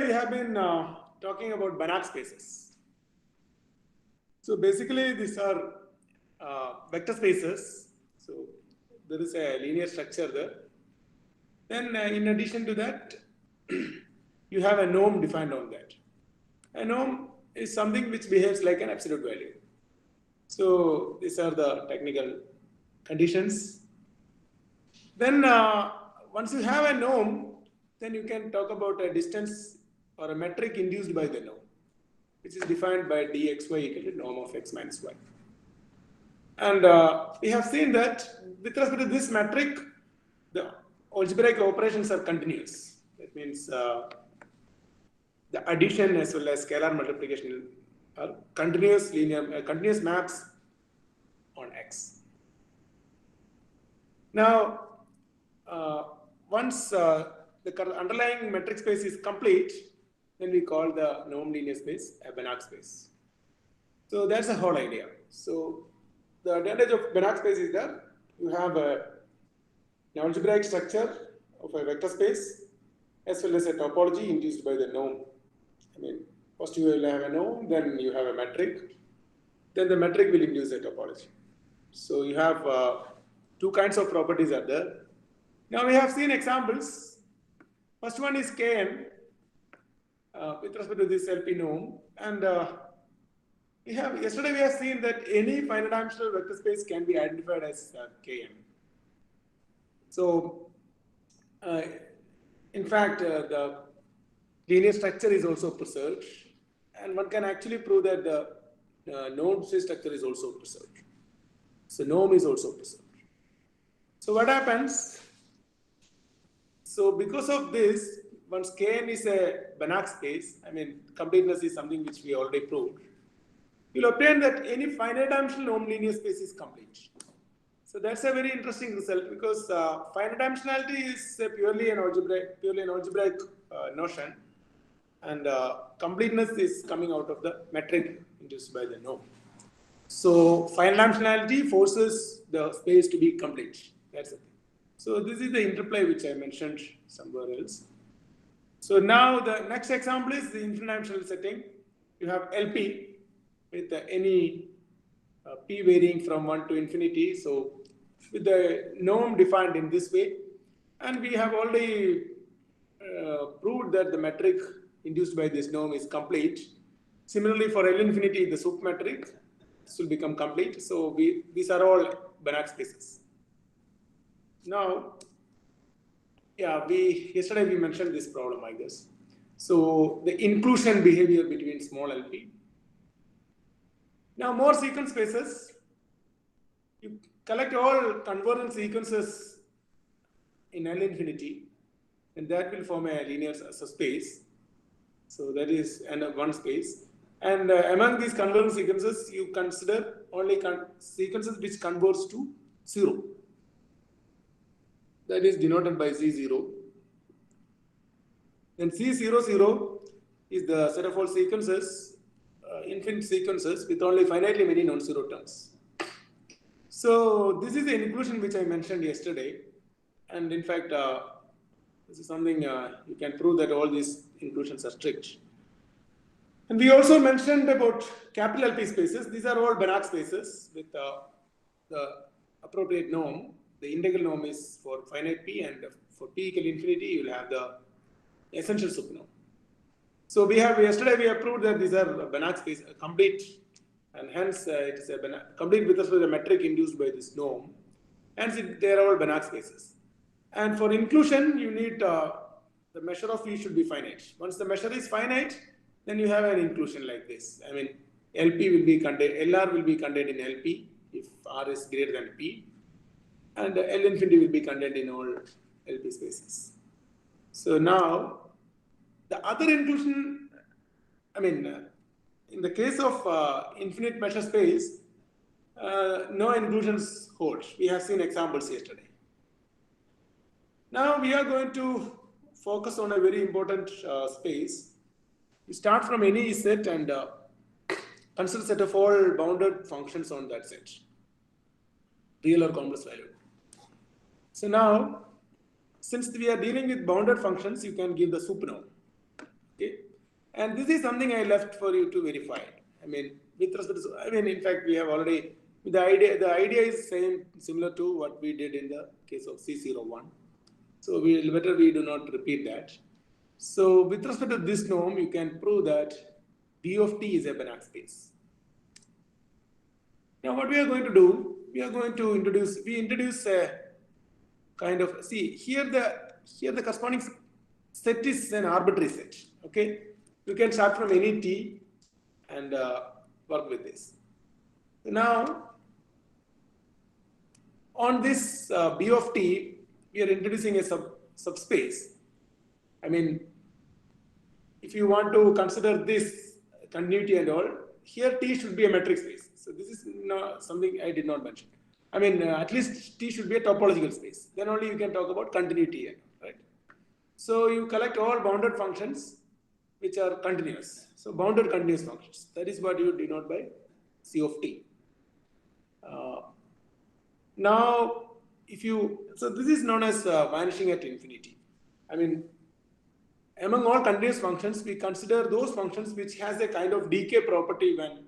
we have been talking about Banach spaces. So basically these are vector spaces. So there is a linear structure there. Then in addition to that, you have a norm defined on that. A norm is something which behaves like an absolute value. So these are the technical conditions. Then once you have a norm, then you can talk about a distance or a metric induced by the norm, which is defined by dxy equal to norm of x minus y. And we have seen that with respect to this metric, the algebraic operations are continuous. That means the addition as well as scalar multiplication are continuous linear, continuous maps on x. Now, once the underlying metric space is complete, then we call the norm linear space a Banach space. So that's the whole idea. So the advantage of Banach space is that you have an algebraic structure of a vector space as well as a topology induced by the norm. I mean, first you will have a norm, then you have a metric, then the metric will induce a topology. So you have two kinds of properties are there. Now we have seen examples. First one is Kn with respect to this LP norm, and yesterday we have seen that any finite dimensional vector space can be identified as Kn. So in fact the linear structure is also preserved, and one can actually prove that the norm space structure is also preserved. So norm is also preserved. So what happens? So because of this, once Kn is a Banach space, I mean completeness is something which we already proved, you'll obtain that any finite dimensional norm linear space is complete. So that's a very interesting result because finite dimensionality is purely an algebraic notion, and completeness is coming out of the metric induced by the norm. So finite dimensionality forces the space to be complete. That's the thing. So this is the interplay which I mentioned somewhere else. So now the next example is the infinite dimensional setting. You have LP with any p varying from 1 to infinity. So with the norm defined in this way, and we have already proved that the metric induced by this norm is complete. Similarly, for L infinity, the sup metric will become complete. So these are all Banach spaces. Now, yesterday we mentioned this problem, I guess. So the inclusion behavior between small LP. Now more sequence spaces. You collect all convergent sequences in L infinity, and that will form a linear space. So that is one space. And among these convergent sequences, you consider only sequences which converge to 0. That is denoted by Z0. Then C00 is the set of all sequences, infinite sequences with only finitely many non-zero terms. So this is the inclusion which I mentioned yesterday, and in fact, this is something you can prove that all these inclusions are strict. And we also mentioned about capital LP spaces. These are all Banach spaces with the appropriate norm. The integral norm is for finite p, and for p equal infinity, you will have the essential sup norm. So yesterday we have proved that these are Banach space complete, and hence it is a complete with respect to the metric induced by this norm. Hence they are all Banach spaces. And for inclusion, you need the measure of v should be finite. Once the measure is finite, then you have an inclusion like this. I mean, LP will be contained, LR will be contained in LP if R is greater than P, and L infinity will be contained in all LP spaces. So now, the other inclusion, I mean, in the case of infinite measure space, no inclusions hold. We have seen examples yesterday. Now we are going to focus on a very important space. You start from any set and consider set of all bounded functions on that set, real or complex valued. So now, since we are dealing with bounded functions, you can give the sup norm. Okay. And this is something I left for you to verify. I mean, with respect to, in fact, we have already, the idea is similar to what we did in the case of C01. So better we do not repeat that. So with respect to this norm, you can prove that B of t is a Banach space. Now what we are going to do, we introduce a kind of, here the corresponding set is an arbitrary set, okay? You can start from any t and work with this. Now, on this B of t, we are introducing a subspace. I mean, if you want to consider this continuity and all, here T should be a metric space. So this is something I did not mention. I mean, at least T should be a topological space. Then only you can talk about continuity, right? So you collect all bounded functions which are continuous. So bounded continuous functions. That is what you denote by C of T. Now, so this is known as vanishing at infinity. I mean, among all continuous functions, we consider those functions which has a kind of decay property when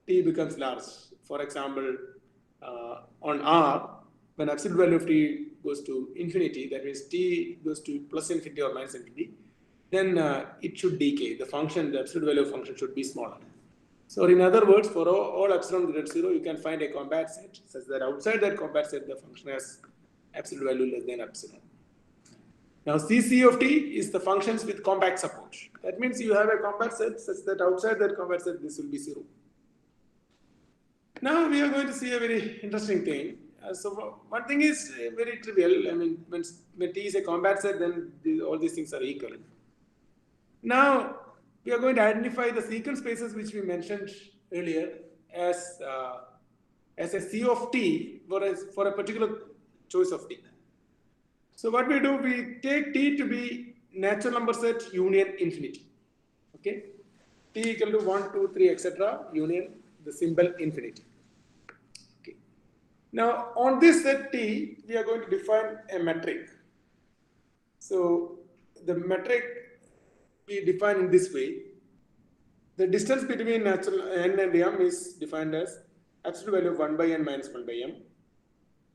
t becomes large. For example, on R, when absolute value of t goes to infinity, that means t goes to plus infinity or minus infinity, then it should decay. The absolute value of function should be smaller. So in other words, for all epsilon greater than 0, you can find a compact set such that outside that compact set, the function has absolute value less than epsilon. Now, CC of t is the functions with compact support. That means you have a compact set such that outside that compact set, this will be 0. Now, we are going to see a very interesting thing. So, one thing is very trivial. I mean, when t is a compact set, then all these things are equal. Now, we are going to identify the sequence spaces which we mentioned earlier as a C of t for a particular choice of t. So what we do, we take t to be natural number set union infinity. Okay, t equal to 1, 2, 3, etc. union the symbol infinity. Okay. Now on this set t, we are going to define a metric. So the metric we define in this way. The distance between natural n and m is defined as absolute value of 1 by n minus 1 by m.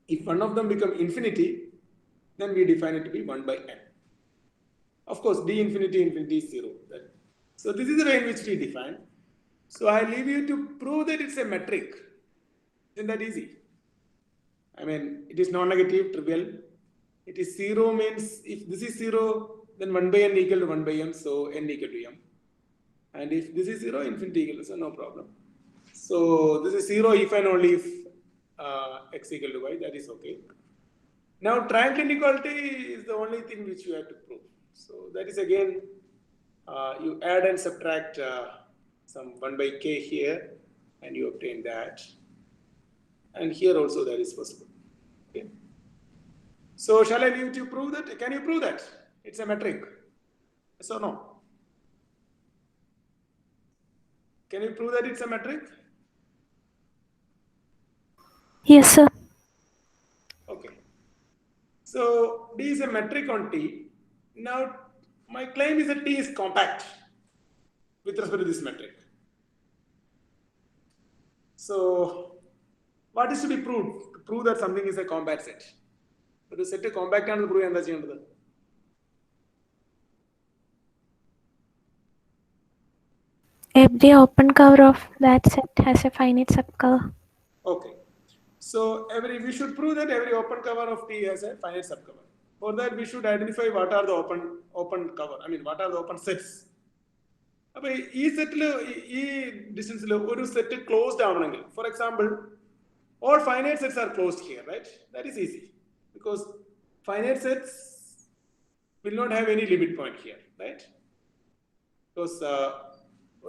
If one of them become infinity, then we define it to be 1 by n. Of course, d infinity is 0. So this is the way in which we define. So I leave you to prove that it's a metric. Isn't that easy? I mean, it is non-negative, trivial. It is 0 means if this is 0, then 1 by n equal to 1 by m, so n equal to m. And if this is 0, infinity equal to, so no problem. So this is 0 if and only if x equal to y, that is okay. Now triangle inequality is the only thing which you have to prove. So that is again, you add and subtract some 1 by k here and you obtain that. And here also that is possible. Okay. So shall I leave you to prove that? Can you prove that? It's a metric. Yes or no? Can you prove that it's a metric? Yes, sir. Okay. So D is a metric on T. Now my claim is that T is compact with respect to this metric. So what is to be proved? To prove that something is a compact set. But to set a compact and prove എന്താ ചെയ്യേണ്ടത്? Every open cover of that set has a finite subcover. Okay. So we should prove that every open cover of T has a finite subcover. For that, we should identify what are the open cover. I mean, what are the open sets. അപ്പോൾ ഈ സെറ്റിൽ ഈ ഡിസ്റ്റൻസിൽ ഒരു set closed ആവണമെങ്കിൽ, for example, all finite sets are closed here, right? That is easy because finite sets will not have any limit point here, right? Because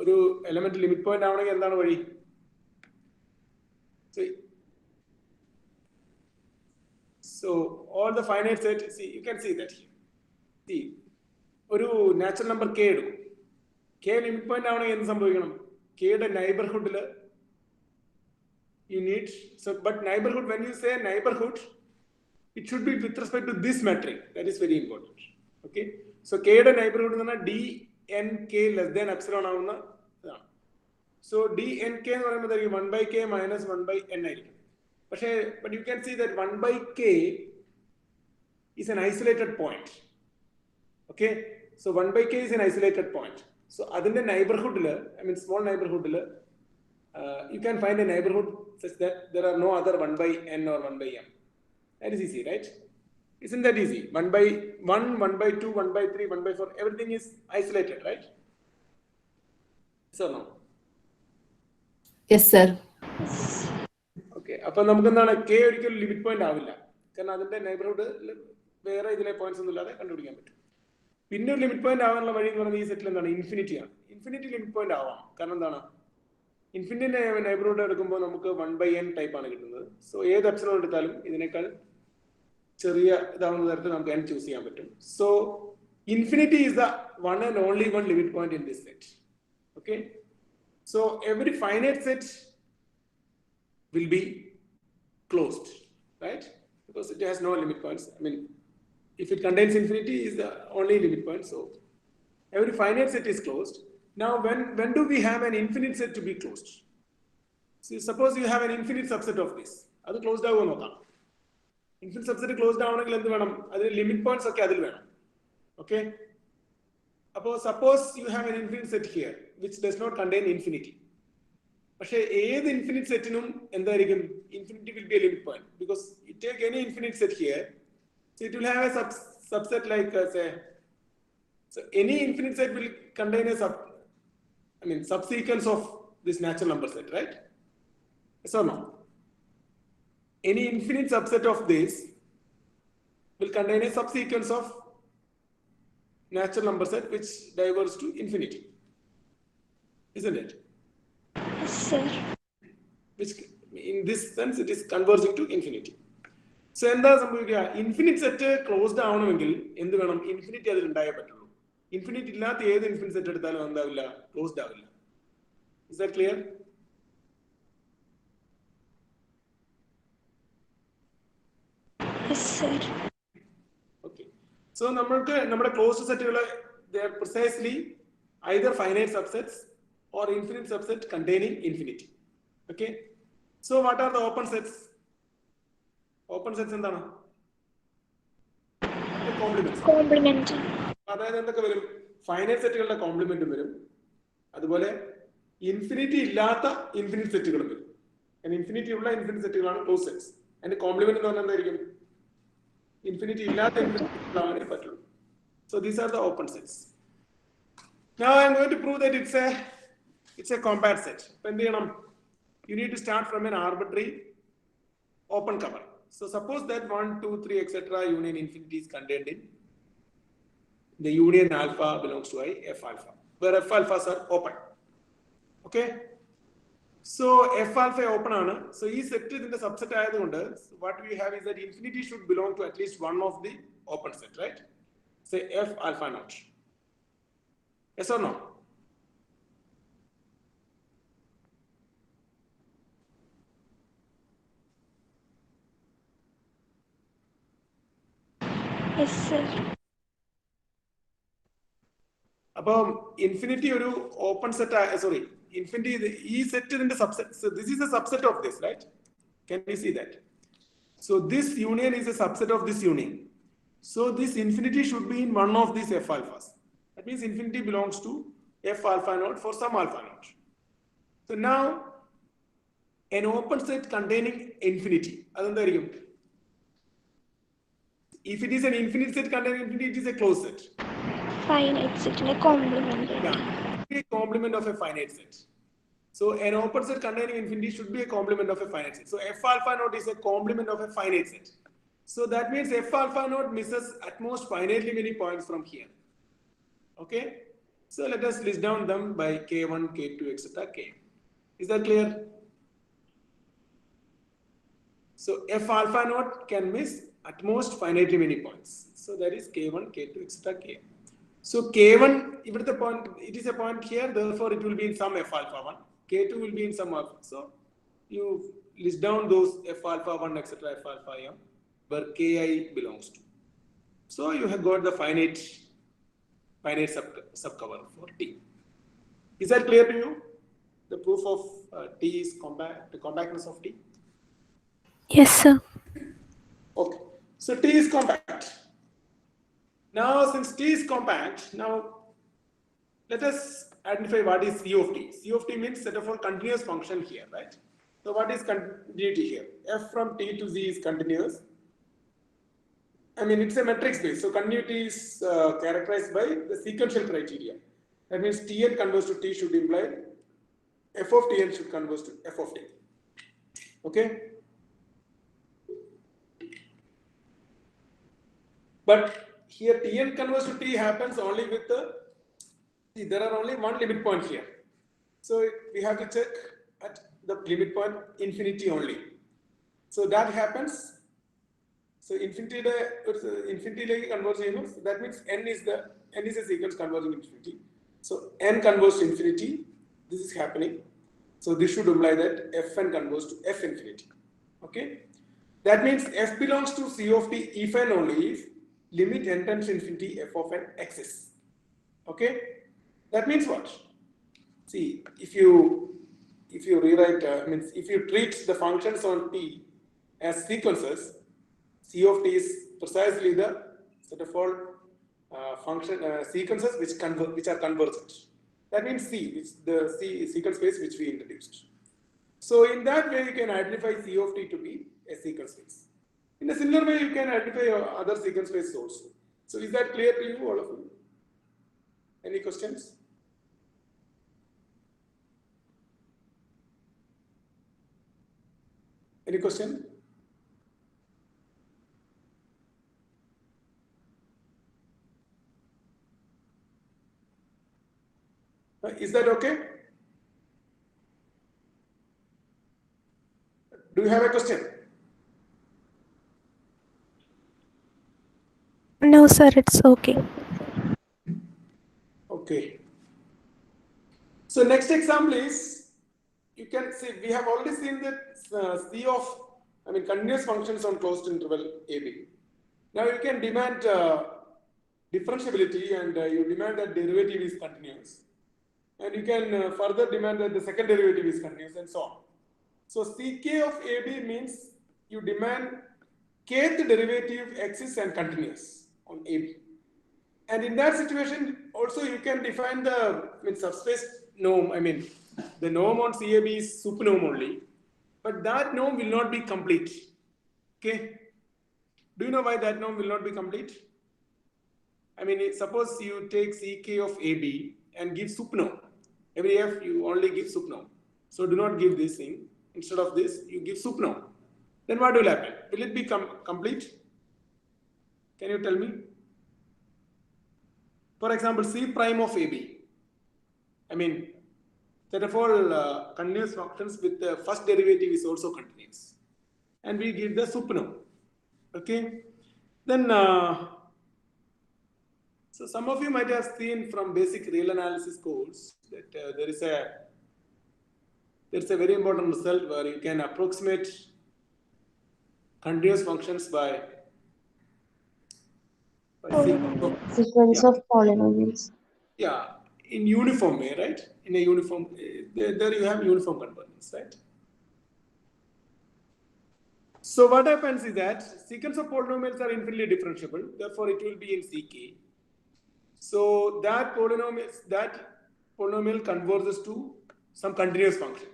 ഒരു element limit point ആവണമെങ്കിൽ എന്താണ് വഴി? So all the finite set, see, you can see that here. See, ഒരു natural number k എടുക്കും. K limit point ആവണമെങ്കിൽ എന്ത് സംഭവിക്കണം? K യുടെ നൈബർഹുഡിൽ you need, so but neighborhood, when you say neighborhood, it should be with respect to this metric. That is very important. Okay, so k യുടെ neighborhood എന്ന് പറഞ്ഞാൽ d nk less than epsilon ആവുന്ന ഇതാണ്. So dnk എന്ന് പറയുമ്പോൾ 1 by k minus 1 by n ആയിരിക്കും. പക്ഷേ but you can see that 1 by k is an isolated point. Okay, so 1 by k is an isolated point. So അതിന്റെ neighborhood, I mean small neighborhood, you can find a neighborhood such that there are no other 1 by n or 1 by m. That is easy, right? Isn't that easy? 1 by 1, 1 by 2, 1 by 3, 1 by 4, everything is isolated, right? So no. Yes, sir. Okay, അപ്പോൾ നമുക്ക് എന്താണ് k ഒരിക്കലും limit point ആവില്ല, കാരണം അതിന്റെ neighbourhood വേറെ ഇതിലെ points ഒന്നും ഇല്ലാതെ കണ്ടുപിടിക്കാൻ പറ്റും. പിന്നെ ഒരു ലിമിറ്റ് പോയിന്റ് ആവാനുള്ള വഴി എന്ന് പറയുന്നത് ഈ സെറ്റിൽ എന്താണ്, ഇൻഫിനിറ്റി ആണ്. ഇൻഫിനിറ്റി ലിമിറ്റ് പോയിന്റ് ആവാം, കാരണം എന്താണ്, ഇൻഫിനിറ്റി നെയ്ബർഹുഡ് എടുക്കുമ്പോൾ നമുക്ക് 1 by n ടൈപ്പ് ആണ് കിട്ടുന്നത്. സോ ഏത് എപ്സിലോൺ എടുത്താലും ഇതിനേക്കാൾ ചെറിയ ഇതാവുന്ന തരത്തിൽ നമുക്ക് n ചൂസ് ചെയ്യാൻ പറ്റും. So infinity is the one and only one limit point in this set. Okay, so every finite set will be closed, right? Because it has no limit points. I mean, if it contains infinity, is the only limit point. So every finite set is closed. Now, when do we have an infinite set to be closed? So suppose you have an infinite subset of this. That's closed down. Infinite subset closed down. That's limit points. Okay. Suppose you have an infinite set here, which does not contain infinity. പക്ഷേ ഏത് infinite സെറ്റിനും എന്തായിരിക്കും, infinity will be A limit point, because it take any infinite set here, so it will have A subset like say, so any infinite set will contain a subsequence of this natural number set, right? Yes or no? Any infinite subset of this will contain a subsequence of natural number set which diverges to infinity, isn't it? Sir. Which in this sense it is converging to infinity. So എന്താ സംഭവിക്കുക, infinite set closed ആവണമെങ്കിൽ എന്ത് വേണം, infinity അതിൽ ഉണ്ടായേ പറ്റുള്ളൂ. Infinity ഇല്ലാത്ത ഏത് ഇൻഫിനിറ്റ് സെറ്റ് എടുത്താലും എന്താവില്ല, ക്ലോസ്ഡ് ആവില്ല. Is that clear? Yes, sir. Okay, so നമ്മൾക്ക് നമ്മുടെ ക്ലോസ്ഡ് സെറ്റുകൾ they are precisely either finite subsets or infinite subset containing infinity. Okay, so what are the open sets? Open sets എന്താണ്, Complement. അതായത് എന്തൊക്കെ വരും, finite സെറ്റുകളുടെ കോംപ്ലിമെന്റും വരും, അതുപോലെ ഇൻഫിനിറ്റി ഇല്ലാത്ത ഇൻഫിനിറ്റ് സെറ്റുകളും വരും. ഇൻഫിനിറ്റി ഉള്ള ഇൻഫിനിറ്റ് സെറ്റുകളാണ് ക്ലോസ് സെറ്റ്സ്. അതിന്റെ കോംപ്ലിമെന്റ് എന്ന് പറഞ്ഞാൽ എന്തായിരിക്കും, ഇൻഫിനിറ്റി ഇല്ലാത്ത ഇൻഫിനിറ്റ് സെറ്റുകളാണ് പറ്റുള്ളൂ. So these are the open sets. Now I am going to prove that it's a compact set. You need to start from an arbitrary open cover. So suppose that 1, 2, 3, etc. union infinity is contained in the union alpha belongs to I f alpha, where f alphas are open. Okay, so f alpha open ആണ്. So ഈ set ഇതിന്റെ subset ആയതുകൊണ്ട് what we have is that infinity should belong to at least one of the open set, right? Say f alpha naught. Yes or no? Yes, sir. അപ്പം infinity ഒരു open set, sorry infinity ഈ set ഇതിന്റെ subset. So this is a subset of this, right? Can you see that? So this union is a subset of this union. So this infinity should be in one of these f alphas. That means infinity belongs to f alpha naught for some alpha naught. So now an open set containing infinity, അതെന്തായിരിക്കും, if it is an infinite set containing infinity, it is a closed set. Finite set in a complement. Yeah, a complement of a finite set. So an open set containing infinity should be a complement of a finite set. So f alpha naught is a complement of a finite set. So that means f alpha naught misses at most finitely many points from here. Okay, so let us list down them by k1, k2, etc. k. Is that clear? So f alpha naught can miss at most finitely many points. So that is k1, k2, etc. k. So k1, if the point, it is a point here, therefore it will be in some f alpha 1. K2 will be in some alpha. So you list down those f alpha 1, etc. f alpha m, where ki belongs to. So you have got the finite finite subcover for T. Is that clear to you? The proof of T is the compactness of T. Yes, sir. Okay, so T is compact. Now, since T is compact, now let us identify what is C of T. C of T means set of all continuous function here, right? So what is continuity here? F from T to Z is continuous. I mean, it's a metric space. So continuity is characterized by the sequential criteria. That means Tn converse to T should imply F of Tn should converse to F of T. Okay? But here Tn converse to T happens only with see, there are only one limit point here. So we have to check at the limit point infinity only. So that happens. So infinity converges, that means n is a sequence converging infinity. So n converges to infinity. This is happening. So this should imply that Fn converges to F infinity. Okay? That means F belongs to C of T if and only if limit n tends to infinity F of n exists. Okay? That means what? See, if you rewrite, means if you treat the functions on T as sequences, C of T is precisely the set of all sequences which are convergent. That means C, which the C sequence space which we introduced. So in that way, you can identify C of T to be a sequence space. In a similar way, you can identify other sequence spaces also. So is that clear to you, all of you? Any questions? Any question? Is that okay? Do you have a question? No, sir, it's okay. Okay. So next example is, you can see, we have already seen that C of, continuous functions on closed interval AB. Now you can demand differentiability and you demand that derivative is continuous. And you can further demand that the second derivative is continuous and so on. So Ck of AB means you demand kth derivative exists and continuous on AB. And in that situation, also you can define the subspace norm. The norm on CAB is supernorm only, but that norm will not be complete. Okay? Do you know why that norm will not be complete? Suppose you take Ck of AB and give supernorm. Every F you only give supernorm. So do not give this thing. Instead of this, you give supernorm. Then what will happen? Will it be complete? Can you tell me? For example, C prime of AB. Set of all continuous functions with the first derivative is also continuous. And we give the supernorm. Okay? Then, so some of you might have seen from basic real analysis course that there is a very important result where you can approximate continuous functions by sequence of polynomials. Yeah, in uniform way, right? In a uniform, there you have uniform convergence, right? So what happens is that sequence of polynomials are infinitely differentiable, therefore it will be in Ck. So that polynomial converges to some continuous function.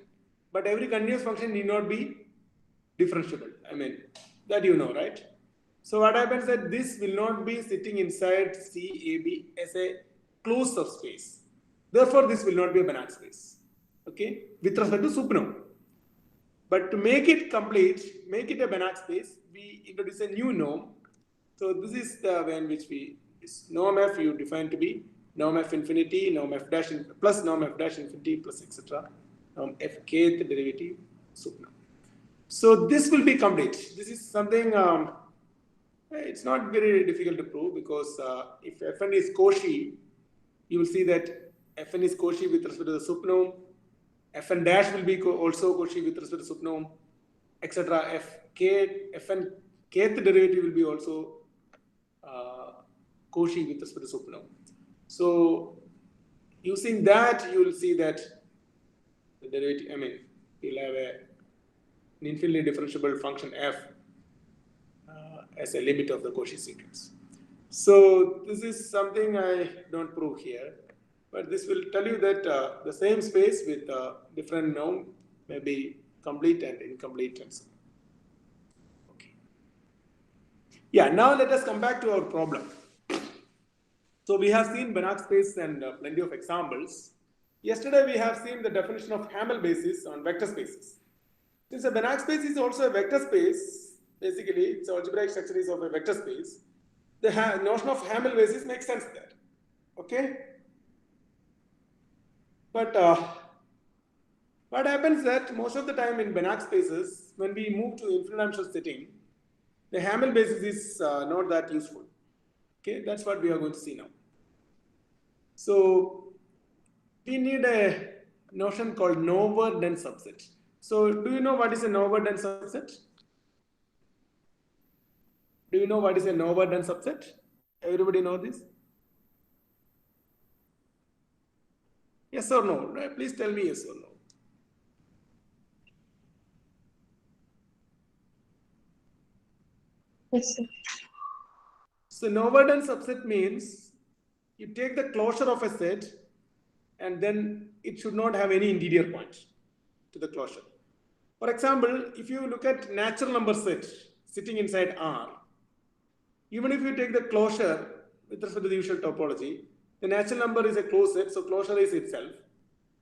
But every continuous function need not be differentiable. That you know, right? So what happens that this will not be sitting inside CAB as a closed subspace. Therefore, this will not be a Banach space. Okay? With respect to supernorm. But to make it complete, make it a Banach space, we introduce a new norm. So this is the way in which this norm F you define to be norm F infinity, norm F dash plus norm F dash infinity plus etc. Norm F kth derivative supernorm. So this will be complete. This is something, it's not very difficult to prove because if Fn is Cauchy, you will see that Fn is Cauchy with respect to the supernorm. Fn dash will be also Cauchy with respect to supernorm, etc. Fn kth derivative will be also Cauchy with respect to supernorm. So using that, you will see that the derivative, you'll have an infinitely differentiable function f as a limit of the Cauchy sequence. So this is something I don't prove here, but this will tell you that the same space with different norm may be complete and incomplete and so on. Okay. Yeah, now let us come back to our problem. So we have seen Banach space and plenty of examples. Yesterday we have seen the definition of Hamel basis on vector spaces. Since a Banach space is also a vector space, basically its algebraic structure is of a vector space, the notion of Hamel basis makes sense there. Okay? But what happens that most of the time in Banach spaces, when we move to infinite-dimensional setting, the Hamel basis is not that useful. Okay, that's what we are going to see now. So we need a notion called no-word dense subset. So do you know what is a no-word dense subset? Do you know what is a no-word dense subset? Everybody know this? Yes or no? Please tell me yes or no. Yes, sir. So no-word dense subset means you take the closure of a set and then it should not have any interior points to the closure. For example, if you look at natural number set sitting inside R, even if you take the closure with respect to the usual topology, the natural number is a closed set, so closure is itself.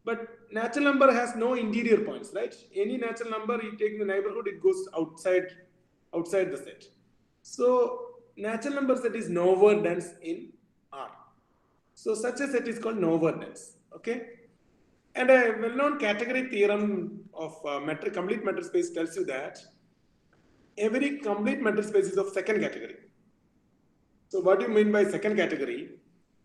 But natural number has no interior points, right? Any natural number, you take the neighborhood, it goes outside the set. So natural number set is no-word dense in R. So such a set is called no-word dense. Okay? And a well-known category theorem of complete metric space tells you that every complete metric space is of second category. So what do you mean by second category?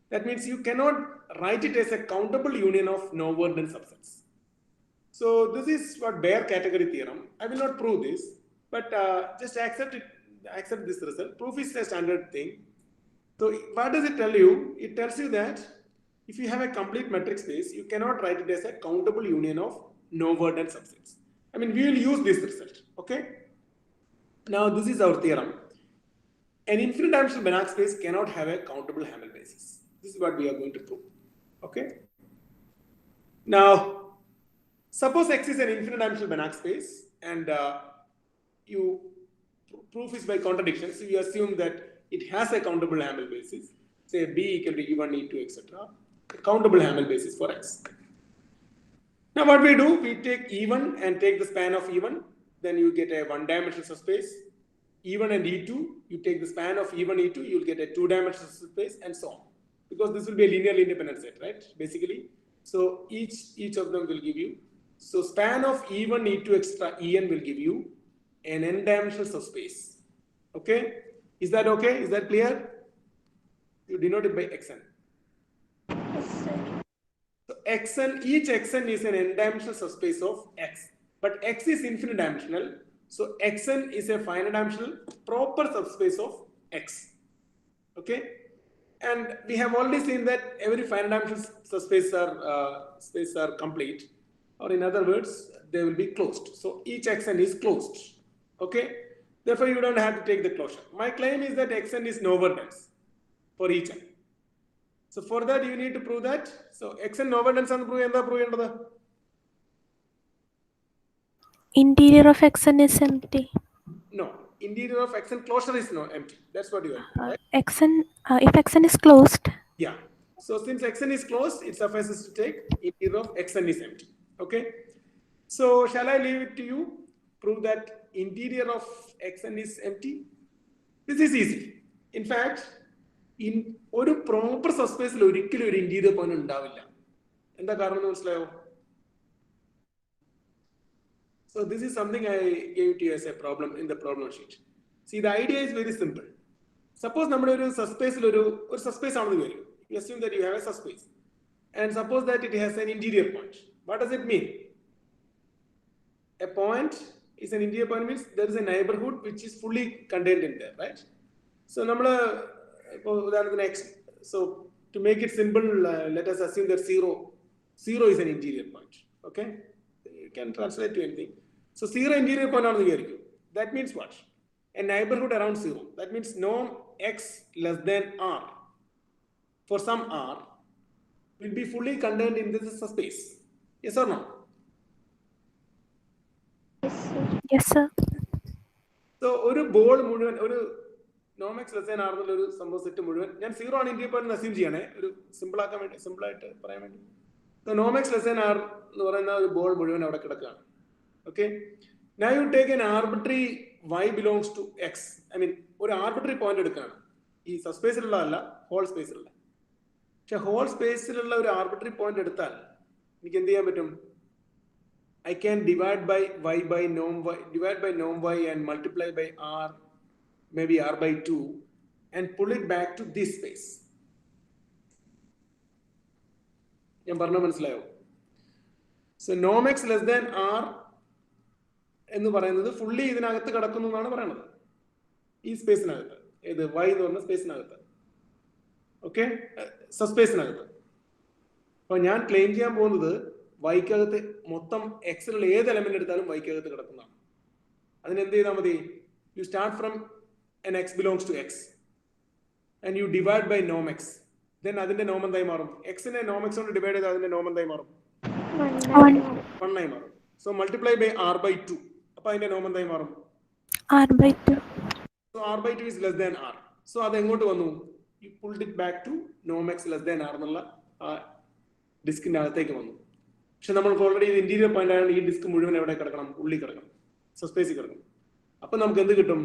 That means you cannot write it as a countable union of no-word dense subsets. So this is what bare category theorem. I will not prove this, but just accept this result. Proof is a standard thing. So what does it tell you? It tells you that if you have a complete metric space, you cannot write it as a countable union of no-word dense subsets. I mean, we will use this result. Okay. Now this is our theorem. An infinite-dimensional Banach space cannot have a countable Hamel basis. This is what we are going to prove. Okay. Now, suppose X is an infinite-dimensional Banach space, and proof is by contradiction. So you assume that it has a countable Hamel basis. Say B equal to E1, E2, etc. A countable Hamel basis for X. Now what we do? We take E1 and take the span of E1. Then you get a one-dimensional subspace. E1 and E2, you take the span of E1, E2, you'll get a two-dimensional subspace, and so on. Because this will be a linearly independent set, right? Basically. So each of them will give you. So span of E1, E2, extra En will give you an n-dimensional subspace. Okay? Is that okay? Is that clear? You denote it by Xn. Yes, sir. So Xn, each Xn is an n-dimensional subspace of X. But X is infinite dimensional. So Xn is a finite dimensional proper subspace of X. Okay? And we have already seen that every finite dimensional subspace are complete. Or in other words, they will be closed. So each Xn is closed. Okay? Therefore, you don't have to take the closure. My claim is that Xn is no-word dense for each n. So for that, you need to prove that. So Xn no-word dense and prove. Interior of Xn is empty. No, interior of Xn closure is empty. That's what you are, right? Xn, if Xn is closed. Yeah. So since Xn is closed, it suffices to take interior of Xn is empty. Okay. So shall I leave it to you? Prove that interior of Xn is empty. This is easy. In fact, in a proper subspace, interior point undavilla. Enda kaaranam manasilayo? So this is something I gave to you as a problem in the problem sheet. See, the idea is very simple. Suppose we subspace you assume that you have a subspace. And suppose that it has an interior point. What does it mean? A point is an interior point means there is a neighborhood which is fully contained in there, right? So to make it simple, let us assume that 0 is an interior point. Okay, you can translate to anything. So 0 interior point on the that means what? A neighborhood around 0. That means norm x less than r for some r will be fully contained in this space. Yes or no? Yes, sir. So, ഒരു ball മുഴുവൻ ഒരു നോമെക്സ് less than r എന്നുള്ള ഒരു സംഭവ set മുഴുവൻ ഞാൻ 0 ആണ് ഇന്ത്യയിൽ പോയി അസ്യൂം ചെയ്യണേ ഒരു സിമ്പിൾ ആക്കാൻ വേണ്ടി സിമ്പിൾ ആയിട്ട് പറയാൻ വേണ്ടി. So നോമെക്സ് ലെസ് ദാൻ ആർ എന്ന് പറയുന്ന ഒരു ബോൾ മുഴുവൻ അവിടെ കിടക്കുകയാണ്. Okay, now you take an arbitrary y belongs to x. I mean ഒരു ആർബിട്രറി പോയിന്റ് എടുക്കുകയാണ്. ഈ സബ്സ്പേസിലുള്ളതല്ല, ഹോൾ സ്പേസിലുള്ള. പക്ഷെ ഹോൾ സ്പേസിലുള്ള ഒരു ആർബിട്രറി പോയിന്റ് എടുത്താൽ എനിക്ക് എന്ത് ചെയ്യാൻ പറ്റും? I can divide by y by norm y and multiply by r, maybe r by 2, and pull it back to this space. ഞാൻ പറഞ്ഞ മനസ്സിലായോ? So norm x less than r എന്ന് പറയുന്നത് ഫുള്ളി ഇതിനകത്ത് കിടക്കുന്നു എന്നാണ് പറയുന്നത്, ഈ സ്പേസിനകത്ത്. ഏത് y എന്ന് പറഞ്ഞ സ്പേസിനകത്ത്. ഓക്കെ, സബ്സ്പേസിനകത്ത്. അപ്പൊ ഞാൻ ക്ലെയിം ചെയ്യാൻ പോകുന്നത് വൈക്കകത്ത് മൊത്തം എക്സിലുള്ള ഏത് എലമെന്റ് എടുത്താലും വൈക്കകത്ത് കിടക്കുന്നതാണ്. അതിന് എന്ത് ചെയ്താൽ മതി? You start from an x belongs to x and you divide by നോം എക്സ്. ദെൻ അതിന്റെ നോം എന്തായി മാറും? എക്സിനെ നോം എക്സ് കൊണ്ട് ഡിവൈഡ് ചെയ്താൽ അതിന്റെ നോം എന്തായി മാറും? 1 ആയി മാറും. So multiply by r by 2. അപ്പൊ അതിന്റെ നോം എന്തായി മാറും? R by 2. So r by 2 is less than r. So അത് എങ്ങോട്ട് വന്നു? You pulled it back to നോം എക്സ് ലെസ് ദാൻ ആർ എന്നുള്ള ഡിസ്കിന്റെ അകത്തേക്ക് വന്നു. പക്ഷെ നമ്മൾക്ക് ഓൾറെഡി ഇത് ഇന്റീരിയർ പോയിന്റ് ആയതുകൊണ്ട് ഈ ഡിസ്ക് മുഴുവൻ എവിടെ കിടക്കണം? ഉള്ളിൽ കിടക്കണം, സബ്സ്പേസിൽ കിടക്കണം. അപ്പൊ നമുക്ക് എന്ത് കിട്ടും?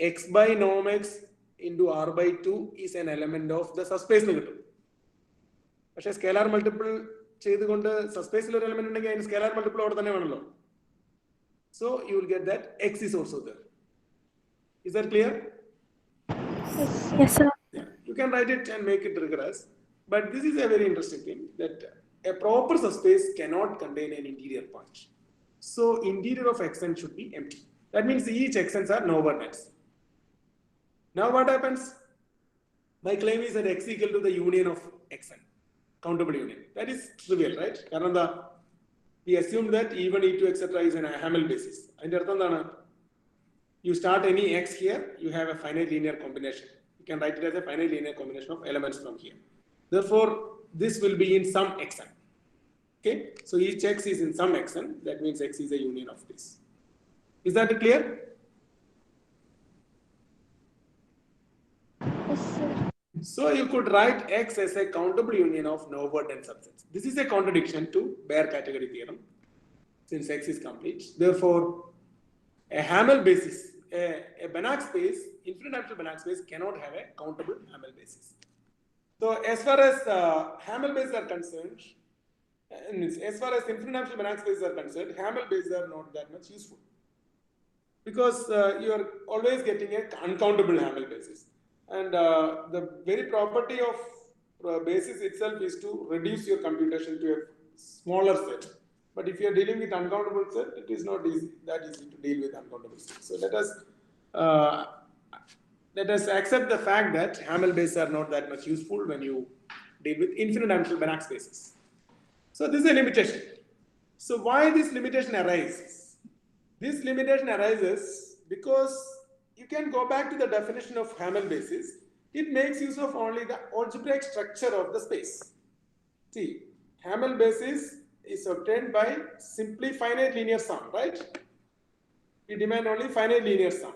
എക്സ് ബൈ നോം x into r by 2 is an element of the subspace എന്ന് കിട്ടും. പക്ഷെ സ്കേലാർ മൾട്ടിപ്പിൾ ചെയ്തുകൊണ്ട് സബ്സ്പേസിൽ ഒരു എലമെന്റ് ഉണ്ടെങ്കിൽ അതിന് സ്കേലാർ മൾട്ടിപ്പിൾ അവിടെ തന്നെ വേണമല്ലോ. So you will get that X is also there. Is that clear? Yes, sir. Yeah. You can write it and make it rigorous, but this is a very interesting thing that a proper subspace cannot contain an interior point. So interior of xn should be empty. That means each xn's are nowhere nets. Now what happens? My claim is that x equal to the union of xn, countable union. That is trivial, right? Because we assume that even e2 etc. is an Hamel basis. And you start any x here, you have a finite linear combination. You can write it as a finite linear combination of elements from here. Therefore, this will be in some xn. Okay, so each x is in some xn. That means x is a union of this. Is that clear? Yes, sir. So you could write x as a countable union of Noethern subsets. This is a contradiction to bare category theorem, since x is complete. Therefore, a Hamel basis, a Banach space, infinite dimensional Banach space cannot have a countable Hamel basis. So as far as Hamel bases are concerned, as far as infinite dimensional Banach spaces are concerned, Hamel bases are not that much useful, because you are always getting a uncountable Hamel basis, and the very property of basis itself is to reduce your computation to a smaller set. But if you are dealing with uncountable set, it is not that easy to deal with uncountable set. So let us accept the fact that Hamel bases are not that much useful when you deal with infinite dimensional Banach spaces. So this is a limitation. So why this limitation arises? This limitation arises because you can go back to the definition of Hamel basis. It makes use of only the algebraic structure of the space. See, Hamel basis is obtained by simply finite linear sum, right? We demand only finite linear sum.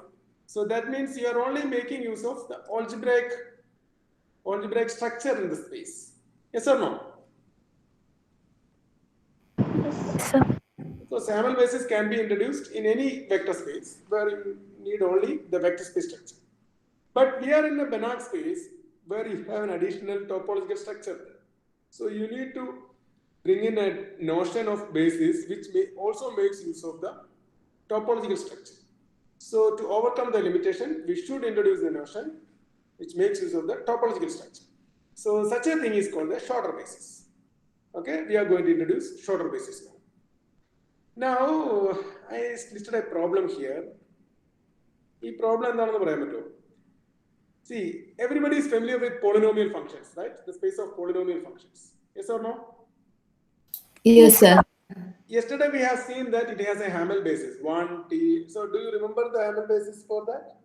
So that means you are only making use of the algebraic structure in the space. Yes or no? Yes, sir. So Hamel basis can be introduced in any vector space where you need only the vector space structure. But we are in a Banach space where you have an additional topological structure. So you need to bring in a notion of basis which also makes use of the topological structure. So to overcome the limitation, we should introduce the notion which makes use of the topological structure. So such a thing is called the shorter basis. Okay, we are going to introduce shorter basis now. Now, I listed a problem here. This problem is See, everybody is familiar with polynomial functions, right? The space of polynomial functions. Yes or no? Yes, sir. Yesterday we have seen that it has a Hamel basis, 1, t. So do you remember the Hamel basis for that?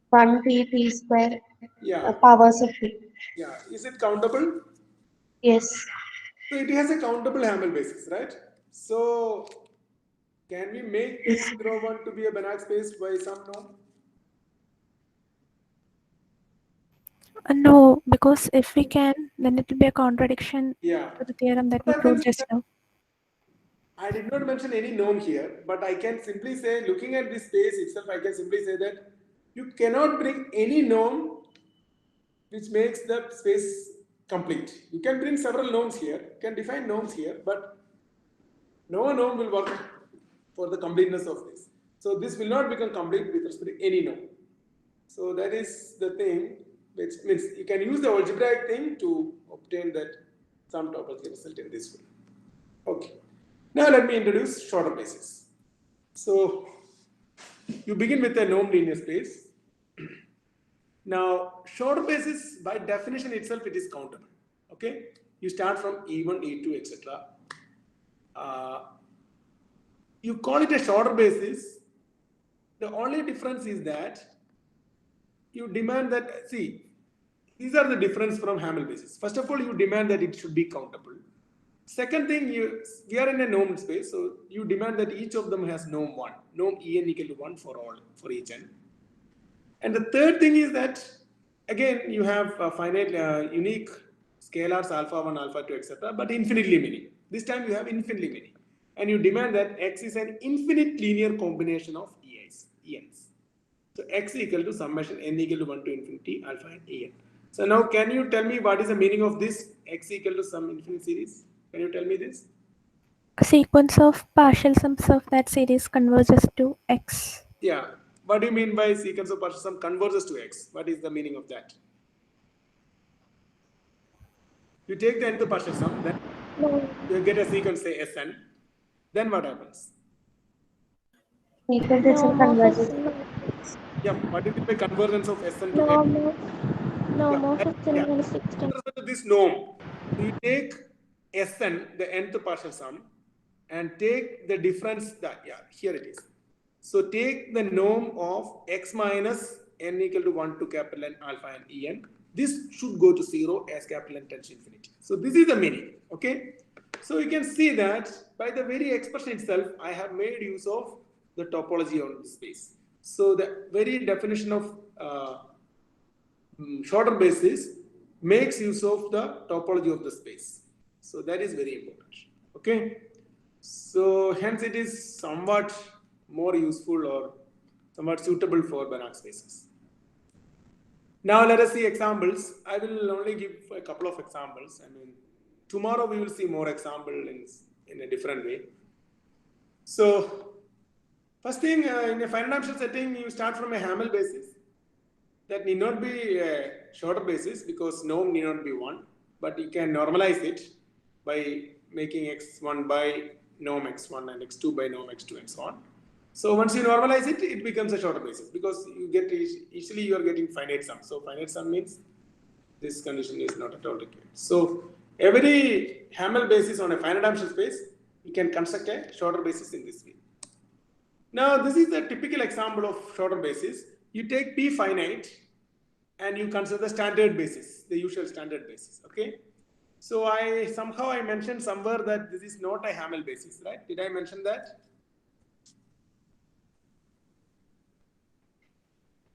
1 t square Yeah. powers of t. Yeah. Is it countable? Yes. So it has a countable Hamel basis, right? So can we make P01 to be a Banach space by some norm? No, because if we can, then it will be a contradiction Yeah. to the theorem that we What proved happens just now. I did not mention any norm here, but I can simply say, looking at this space itself, I can simply say that you cannot bring any norm which makes the space complete. You can bring several norms here, you can define norms here, but no norm will work for the completeness of this. So this will not become complete with respect to any norm. So that is the thing, which means you can use the algebraic thing to obtain that sum topology result in this way. Okay. Now let me introduce shorter bases. So you begin with a norm linear space. Now shorter basis by definition itself it is countable. Okay, you start from E1, E2, etc. You call it a shorter basis. The only difference is that you demand that, see, these are the difference from Hamel basis. First of all, you demand that it should be countable. Second thing, we are in a norm space, so you demand that each of them has norm 1, norm En equal to 1 for all, for each n. And the third thing is that, again, you have finite unique scalars alpha 1, alpha 2, etc., but infinitely many. This time you have infinitely many. And you demand that X is an infinite linear combination of ENs. So X equal to summation n equal to 1 to infinity alpha and En. So now can you tell me what is the meaning of this X equal to some infinite series? Can you tell me this? A sequence of partial sums of that series converges to X. Yeah. What do you mean by sequence of partial sum converges to X? What is the meaning of that? You take the nth partial sum, then you get a sequence, say Sn. Then what happens? Sequence itself converges. Yeah. What do you mean by convergence of Sn to X? Norm of Yeah. With respect to this norm, you take Sn, the nth partial sum, and take the difference that, yeah, here it is. So take the norm of X minus n equal to 1 to capital N alpha and En. This should go to 0 as capital N tends to infinity. So this is the meaning, okay? So you can see that by the very expression itself, I have made use of the topology on the space. So the very definition of shorter basis makes use of the topology of the space. So that is very important, okay? So hence it is somewhat more useful or somewhat suitable for Banach spaces. Now let us see examples. I will only give a couple of examples. I mean, tomorrow we will see more examples in a different way. So first thing, in a finite dimensional setting, you start from a Hamel basis. That need not be a shorter basis because norm need not be 1, but you can normalize it by making x1 by norm x1 and x2 by norm x2 and so on. So once you normalize it, it becomes a shorter basis because you get easily you are getting finite sum. So finite sum means this condition is not at all required. So every Hamel basis on a finite dimensional space, you can construct a shorter basis in this way. Now this is a typical example of shorter basis. You take P finite and you consider the standard basis, the usual standard basis, okay? So I mentioned somewhere that this is not a Hamel basis, right? Did I mention that?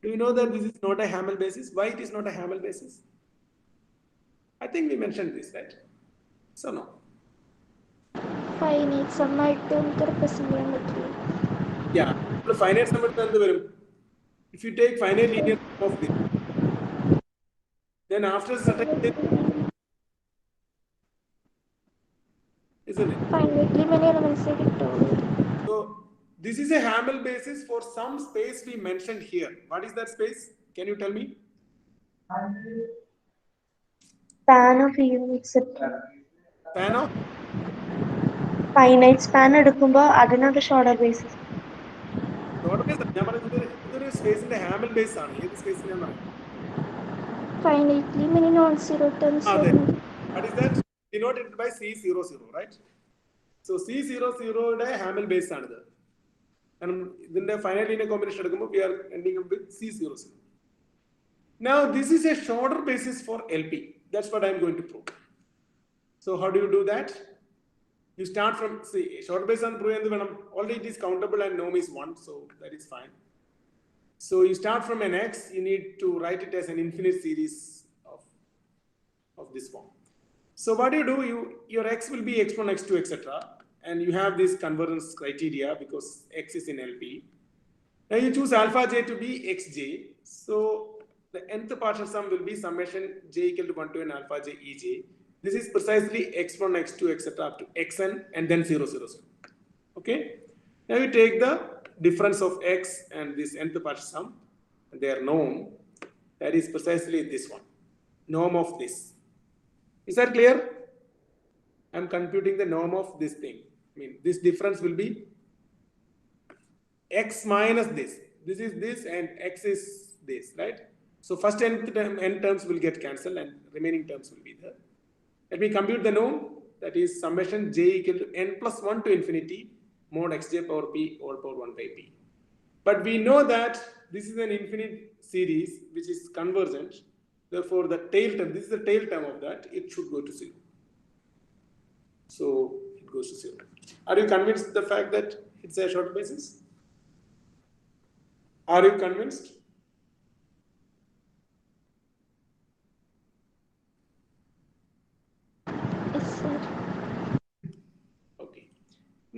Do you know that this is not a Hamel basis? Why it is not a Hamel basis? I think we mentioned this, right? So no. Finite sum represent Yeah, the finite sum if you take finite linear sum of this, then after certain isn't it? Finitely many elements So this is a Hamel basis for some space we mentioned here. What is that space? Can you tell me? Span of E1 etc. Span of Finite span എടുക്കുമ്പോൾ അതിനൊരു shorter basis. shorter ഞാൻ പറയുന്നത് ഇതൊരു സ്പേസിന്റെ ഹാമൽ base ആണ്. ഏത് സ്പേസിനാണ് finitely many non-zero terms. അതെ. What is that? Denoted by C00, right? So C00യുടെ ഹാമൽ ബേസ് ആണിത്. കാരണം ഇതിന്റെ ഫൈനൽ ലീനിയർ കോമ്പിനേഷൻ എടുക്കുമ്പോൾ we are ending up with C00. Now this is a shorter basis for LP. That's what I am going to prove. So how do you do that? You start from short base and prove already it is countable and norm is 1, so that is fine. So you start from an x, you need to write it as an infinite series of this form. So what you do, your x will be exponent x2, etc. And you have this convergence criteria because x is in LP. Now you choose alpha j to be xj. So the nth partial sum will be summation j equal to 1 to n alpha j ej. This is precisely x1, x2, etc. up to xn and then 0, 0, 0. Okay. Now you take the difference of x and this nth partial sum, their norm, that is precisely this one, norm of this. Is that clear? I'm computing the norm of this thing. I mean, this difference will be x minus this. This is this and x is this, right? So first n terms will get cancelled and remaining terms will be there. Let me compute the norm, that is summation j equal to n plus 1 to infinity mod xj power p all power 1 by p. But we know that this is an infinite series which is convergent. Therefore, the tail term, this is the tail term of that, it should go to 0. So it goes to 0. Are you convinced the fact that it's a short basis? Are you convinced? Yes, sir. Okay.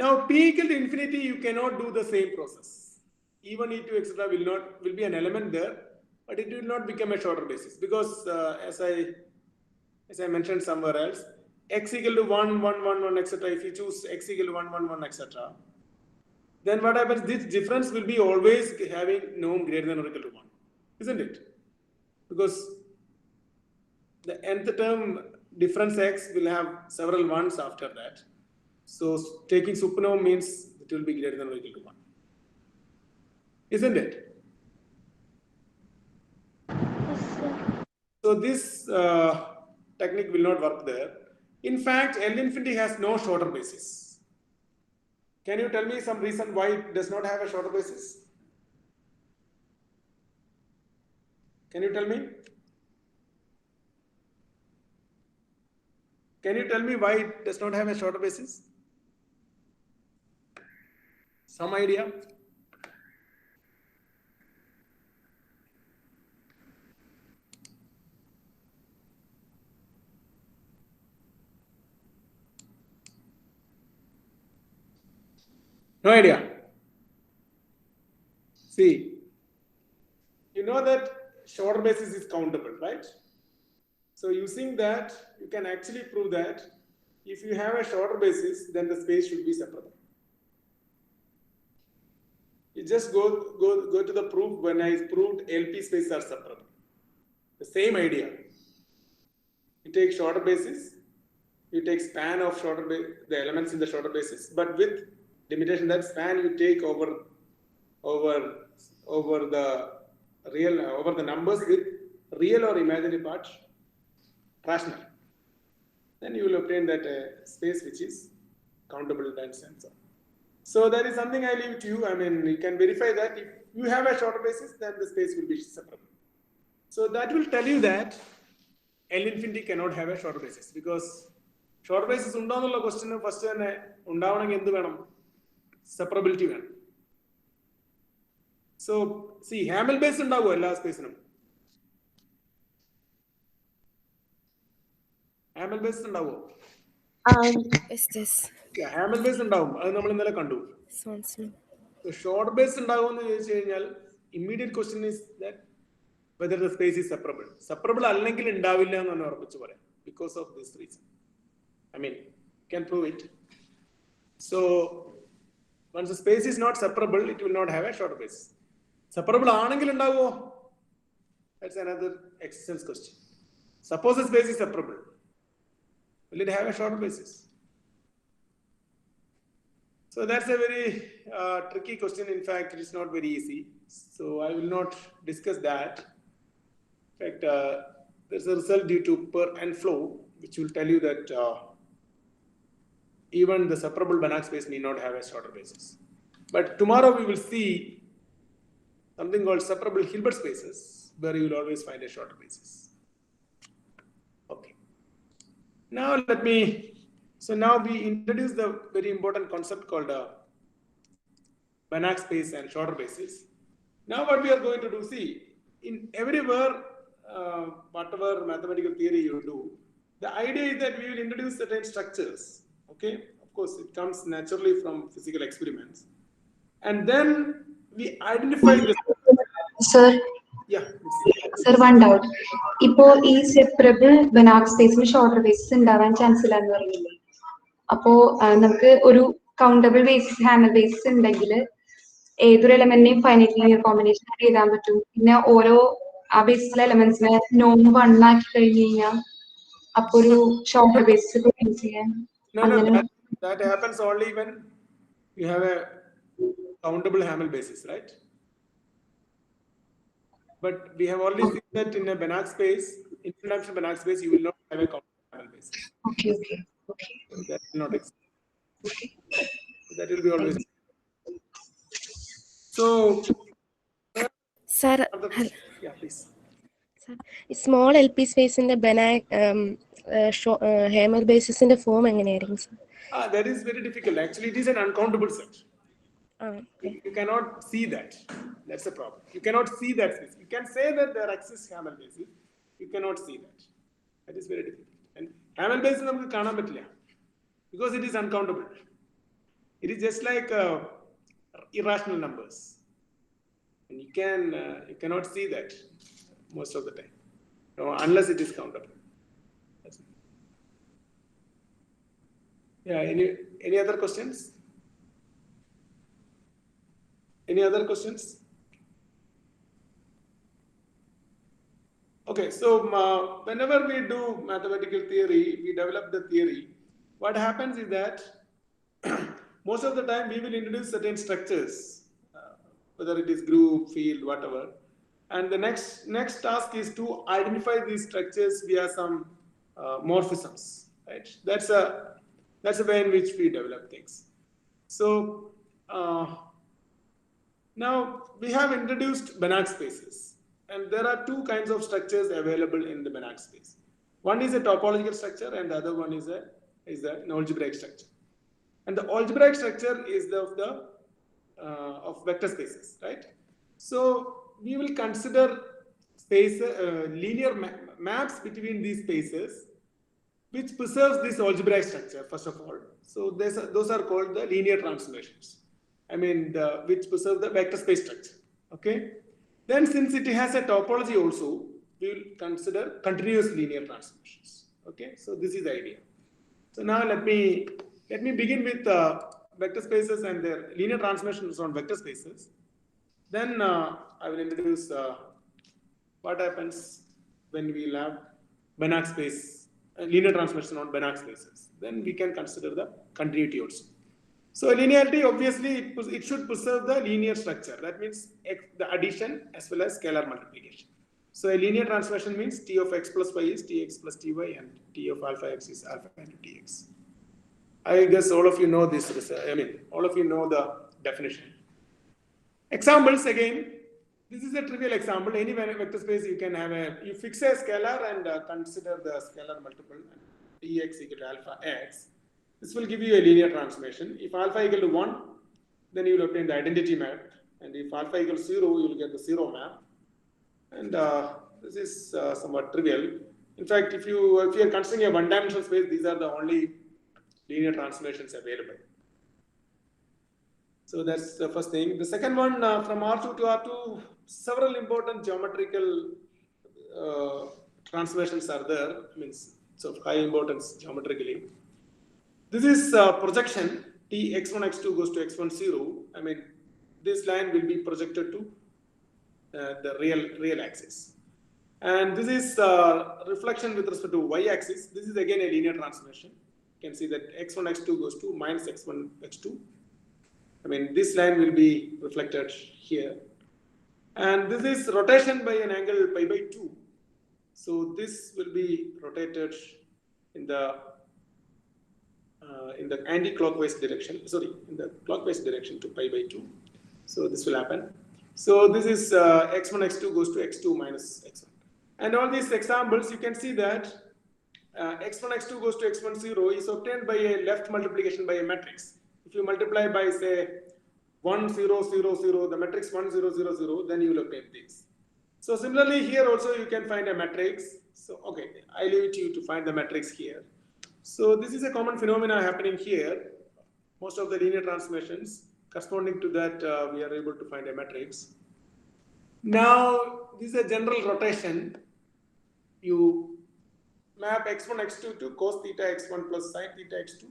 Now p equal to infinity, you cannot do the same process. E1, E2, etc. will be an element there, but it will not become a shorter basis because as I mentioned somewhere else, x equal to 1, 1, 1, 1, etc. If you choose x equal to 1, 1, 1, etc., then what happens? This difference will be always having norm greater than or equal to 1, isn't it? Because the nth term difference x will have several ones after that. So taking supernorm means it will be greater than or equal to 1. Isn't it? Yes, sir. So this technique will not work there. In fact, L infinity has no shorter basis. Can you tell me some reason why it does not have a shorter basis? Can you tell me? Can you tell me why it does not have a shorter basis? Some idea? No idea. See, you know that shorter basis is countable, right? So using that, you can actually prove that if you have a shorter basis, then the space should be separable. You just go to the proof when I proved LP spaces are separable. The same idea. You take shorter basis, you take span of the elements in the shorter basis, but with limitation that span you take over the numbers with real or imaginary parts rational. Then you will obtain that space which is countable times and so on. So that is something I leave to you. I mean, you can verify that if you have a shorter basis, then the space will be separable. So that will tell you that L infinity cannot have a shorter basis because shorter basis undavannulla question first thane undavanengil endu venam separability venam. So see, Hamel base undavu ella space num Hamel base undavu Is this Hamel base undavum adu nammal innale kandu. sounds new? So short base undavum ennu choichu kayal immediate question is that whether the space is separable. Separable allengil undavilla ennu orappichu parayam because of this reason. I mean, can prove it. So once the space is not separable, it will not have a shorter basis. Separable aanengil undavo? That's another existence question. Suppose the space is separable. Will it have a shorter basis? So that's a very tricky question. In fact, it is not very easy. So I will not discuss that. In fact, there's a result due to per and flow, which will tell you that even the separable Banach space need not have a shorter basis. But tomorrow we will see something called separable Hilbert spaces, where you will always find a shorter basis. Okay. Now now we introduce the very important concept called Banach space and shorter basis. Now what we are going to do, see, in everywhere, whatever mathematical theory you do, the idea is that we will introduce certain structures. Okay, of course, it comes naturally from physical experiments, and then we identify the. Sir, Yeah. sir, one doubt. Ipo ee separable Banach space में shorter basis ഉണ്ടാവാൻ chance ഇല്ലാന്ന് പറയുന്നില്ലേ? അപ്പോ നമുക്ക് ഒരു countable basis, Hamel basis ഉണ്ടെങ്കിൽ ഏതൊരു എലമെന്റിനെയും finite linear combination ആയിട്ട് എഴുതാൻ പറ്റും. പിന്നെ ഓരോ ആ ബേസിലെ എലമെന്റ്സിനെ നോം 1 ആക്കി കഴിഞ്ഞ് കഴിഞ്ഞാൽ അപ്പൊ ഒരു ഷോർട്ടർ ബേസിസ് യൂസ് ചെയ്യാൻ. No, that happens only when you have a countable Hamel basis, right? But we have already seen that in a Banach space, in two-dimensional Banach space, you will not have a countable Hamel basis. Okay. That will not exist. That will be always. So, Sir, yeah, please. small LP space in the Banach Hammer basis in the form എങ്ങനെയായിരിക്കും sir? That is very difficult. Actually, it is an uncountable set. Okay. You cannot see that. That's the problem. You cannot see that space. You can say that there exists Hamel basis. You cannot see that. That is very difficult. And Hamel basis നമുക്ക് കാണാൻ പറ്റില്ല because it is uncountable. It is just like irrational numbers. And you cannot see that most of the time, unless it is countable. That's it. Yeah. Any other questions? Any other questions? Okay, so whenever we do mathematical theory, we develop the theory. What happens is that most of the time we will introduce certain structures, whether it is group, field, whatever. And the next task is to identify these structures via some morphisms, right? That's a way in which we develop things. So now we have introduced Banach spaces, and there are two kinds of structures available in the Banach space. One is a topological structure, and the other one is an algebraic structure. And the algebraic structure is of vector spaces, right? So we will consider linear maps between these spaces, which preserves this algebraic structure first of all. So those are called the linear transformations. Which preserve the vector space structure. Okay. Then, since it has a topology also, we will consider continuous linear transformations. Okay. So this is the idea. So now let me begin with vector spaces and their linear transformations on vector spaces. Then I will introduce what happens when we have Banach space, linear transformation on Banach spaces. Then we can consider the continuity also. So linearity, obviously, it should preserve the linear structure. That means the addition as well as scalar multiplication. So a linear transformation means t of x plus y is tx plus ty, and t of alpha x is alpha into tx. I guess all of you know this. All of you know the definition. Examples again. This is a trivial example. Any vector space you can have you fix a scalar and consider the scalar multiple tx equal to alpha x. This will give you a linear transformation. If alpha equal to 1, then you will obtain the identity map. And if alpha equals 0, you will get the 0 map. And this is somewhat trivial. In fact, if you are considering a one-dimensional space, these are the only linear transformations available. So that's the first thing. The second one, from R2 to R2, several important geometrical transformations are there. It's of high importance geometrically. This is projection. T x1 x2 goes to x1 0. This line will be projected to the real axis, and this is reflection with respect to y-axis. This is again a linear transformation. You can see that x1 x2 goes to minus x1 x2, I mean, this line will be reflected here. And this is rotation by an angle pi by 2. So this will be rotated in the anti-clockwise direction, sorry, in the clockwise direction to pi by 2. So this will happen. So this is x1, x2 goes to x2 minus x1. And all these examples, you can see that x1, x2 goes to x1, 0 is obtained by a left multiplication by a matrix. If you multiply by, say, 1, 0, 0, 0, the matrix 1, 0, 0, 0, then you will obtain this. So similarly, here also you can find a matrix. So, okay, I leave it to you to find the matrix here. So this is a common phenomena happening here. Most of the linear transformations corresponding to that, we are able to find a matrix. Now, this is a general rotation. You map x1, x2 to cos theta x1 plus sin theta x2,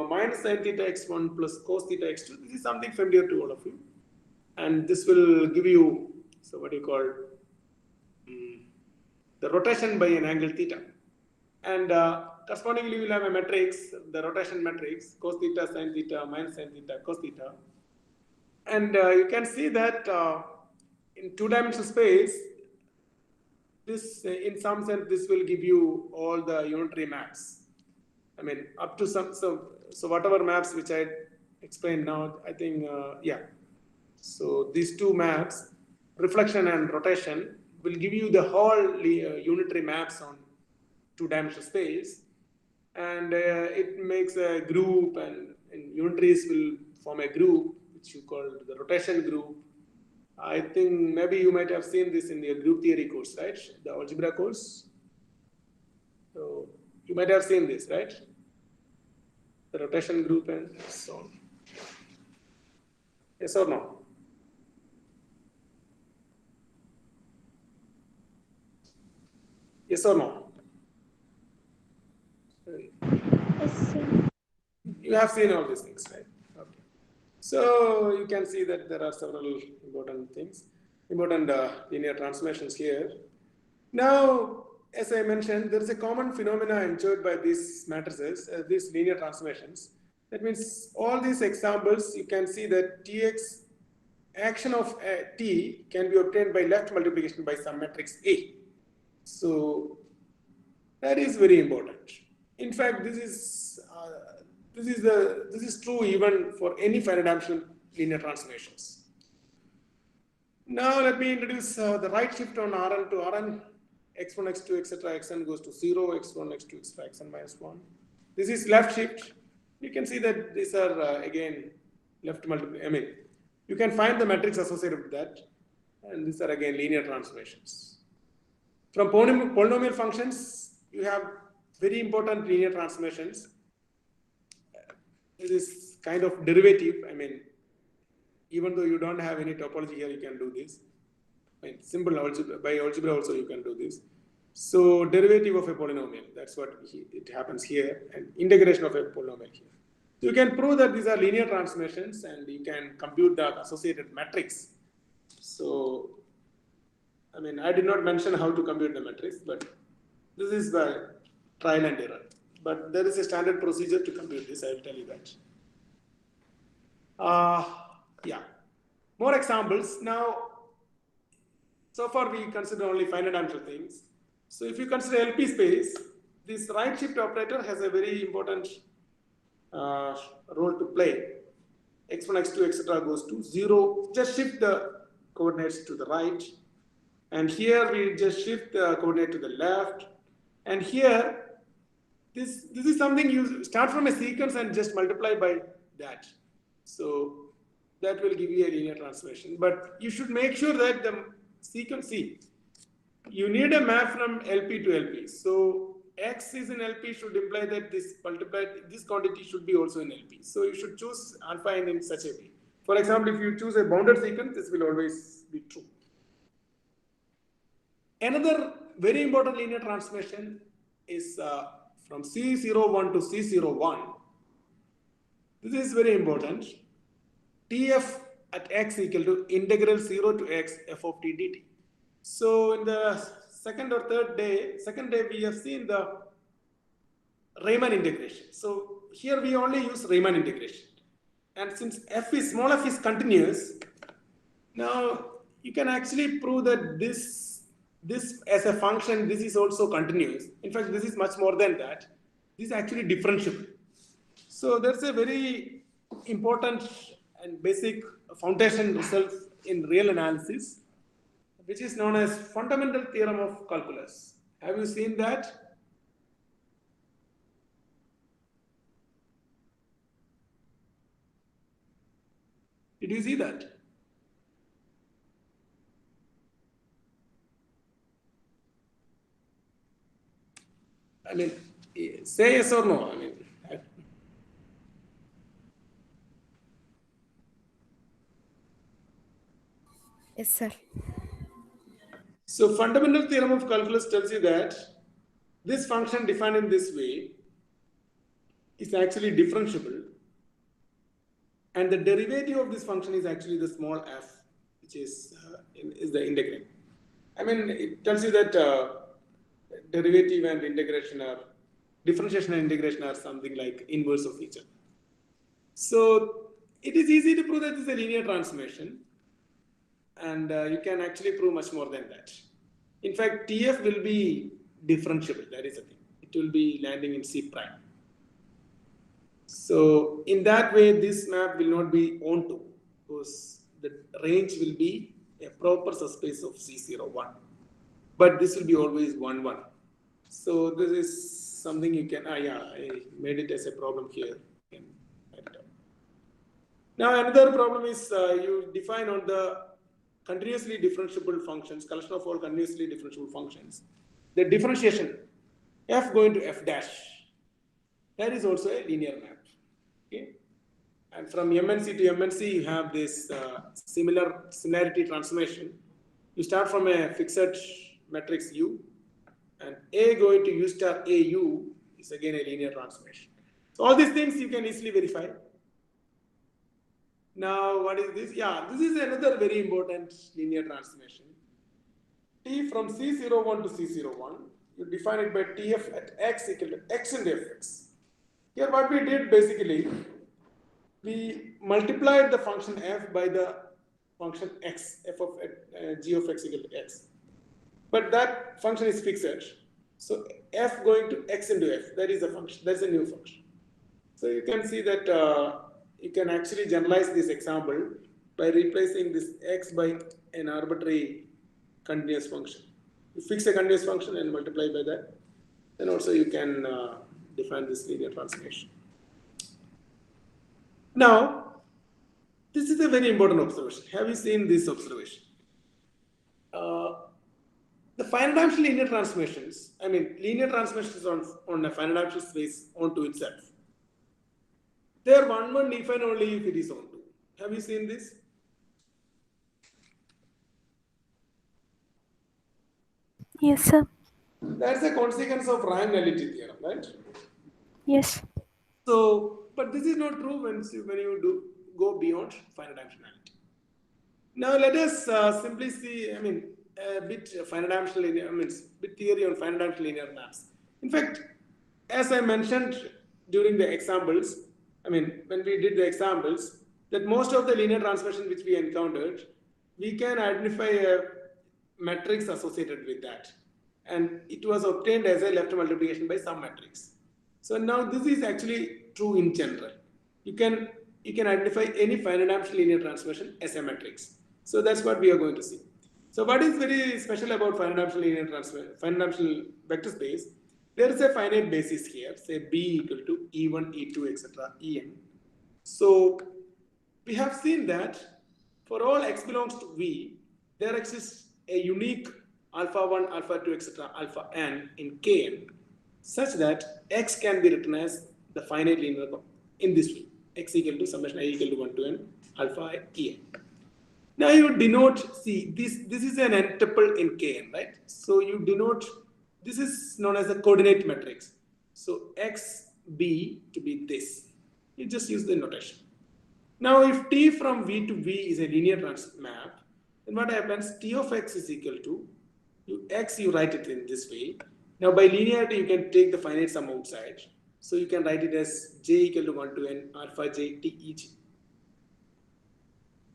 minus sin theta x1 plus cos theta x2. This is something familiar to all of you. And this will give you, so what you call the rotation by an angle theta. And correspondingly, we will have a matrix, the rotation matrix, cos theta, sin theta, minus sin theta, cos theta. And you can see that in two-dimensional space, this, in some sense, this will give you all the unitary maps. I mean, up to some, so whatever maps which I explained now, I think, yeah. So these two maps, reflection and rotation, will give you the whole unitary maps on two-dimensional space. And it makes a group, and unitaries will form a group, which you call the rotation group. I think maybe you might have seen this in the group theory course, right? The algebra course. So you might have seen this, right? The rotation group and so on. Yes or no? Yes or no? Yes, sir. You have seen all these things, right? Okay. So you can see that there are several important things, important linear transformations here. Now, as I mentioned, there is a common phenomena enjoyed by these matrices, these linear transformations. That means all these examples, you can see that Tx action of T can be obtained by left multiplication by some matrix A. So that is very important. In fact, this is true even for any finite dimensional linear transformations. Now let me introduce the right shift on Rn to Rn, x1, x2, etc. xn goes to 0, x1, x2, etc. xn minus 1. This is left shift. You can see that these are again left multiplication. I mean, you can find the matrix associated with that, and these are again linear transformations. From polynomial functions, you have very important linear transformations. This is kind of derivative. I mean, even though you don't have any topology here, you can do this. I mean, simple algebra, by algebra also you can do this. So derivative of a polynomial, that's what it happens here, and integration of a polynomial here. So you can prove that these are linear transformations, and you can compute the associated matrix. So, I mean, I did not mention how to compute the matrix, but this is the trial and error. But there is a standard procedure to compute this, I will tell you that. Yeah, more examples. Now, so far we consider only finite dimensional things. So if you consider LP space, this right shift operator has a very important role to play. x1, x2, etc. goes to 0. Just shift the coordinates to the right. And here we just shift the coordinate to the left. And here, this is something you start from a sequence and just multiply by that. So that will give you a linear transformation. But you should make sure that the sequence, see, you need a map from LP to LP. So x is in LP should imply that this quantity should be also in LP. So you should choose alpha n in such a way. For example, if you choose a bounded sequence, this will always be true. Another very important linear transformation is from C01 to C01. This is very important. Tf at x equal to integral 0 to x f of t dt. So in the second day we have seen the Riemann integration. So here we only use Riemann integration. and since small f is continuous, now you can actually prove that this as a function, this is also continuous. In fact, this is much more than that. This is actually differentiable. So there's a very important and basic foundation result in real analysis, which is known as fundamental theorem of calculus. Have you seen that? Did you see that? I mean, say yes or no. I mean, Yes, sir. so fundamental theorem of calculus tells you that this function defined in this way is actually differentiable, and the derivative of this function is actually the small f, which is the integrand. I mean, it tells you that derivative and integration are differentiation and integration are something like inverse of each other. So it is easy to prove that this is a linear transformation, and you can actually prove much more than that. In fact, TF will be differentiable. That is the thing. It will be landing in C prime. So in that way, this map will not be onto, because the range will be a proper subspace of C01. But this will be always 1, 1. So this is something you can, I made it as a problem here. Now another problem is you define on the continuously differentiable functions, collection of all continuously differentiable functions, the differentiation f going to f dash, that is also a linear map. Okay, and from MNC to MNC you have this similarity transformation. You start from a fixed matrix U, and A going to U star AU is again a linear transformation. So all these things you can easily verify. Now, what is this? Yeah, this is another very important linear transformation. T from C01 to C01, you define it by TF at x equal to x into fx. Here what we did basically, we multiplied the function f by the function x, f of g of x equal to x. But that function is fixed. So f going to x into f, that is a function, that's a new function. So you can see that you can actually generalize this example by replacing this x by an arbitrary continuous function. You fix a continuous function and multiply by that. Then also you can define this linear transformation. Now, this is a very important observation. Have you seen this observation? The finite dimensional linear transformations, I mean linear transformations on a finite dimensional space onto itself, they are one if and only if it is onto. Have you seen this? Yes, sir. That's a consequence of rank nullity theorem, right? Yes. So, but this is not true when you go beyond finite dimensionality. Now let us simply see, I mean, a bit finite dimensional linear, bit theory on finite dimensional linear maps. In fact, as I mentioned during the examples, when we did the examples, that most of the linear transformation which we encountered, we can identify a matrix associated with that. And it was obtained as a left multiplication by some matrix. So now this is actually true in general. You can identify any finite dimensional linear transformation as a matrix. So that's what we are going to see. So what is very special about finite dimensional linear transformation, finite dimensional vector space? There is a finite basis here, say B equal to E1, E2, etc., En. So we have seen that for all x belongs to V, there exists a unique alpha 1, alpha 2, etc., alpha n in Kn, such that x can be written as the finite linear in this way, x equal to summation I equal to 1 to n alpha En. Now you denote, see, this is an n tuple in Kn, right? So you denote, this is known as a coordinate matrix. So x, b to be this. You just use the notation. Now if T from V to V is a linear map, then what happens? T of x is equal to, you write it in this way. Now by linearity, you can take the finite sum outside. So you can write it as j equal to 1 to n alpha j t each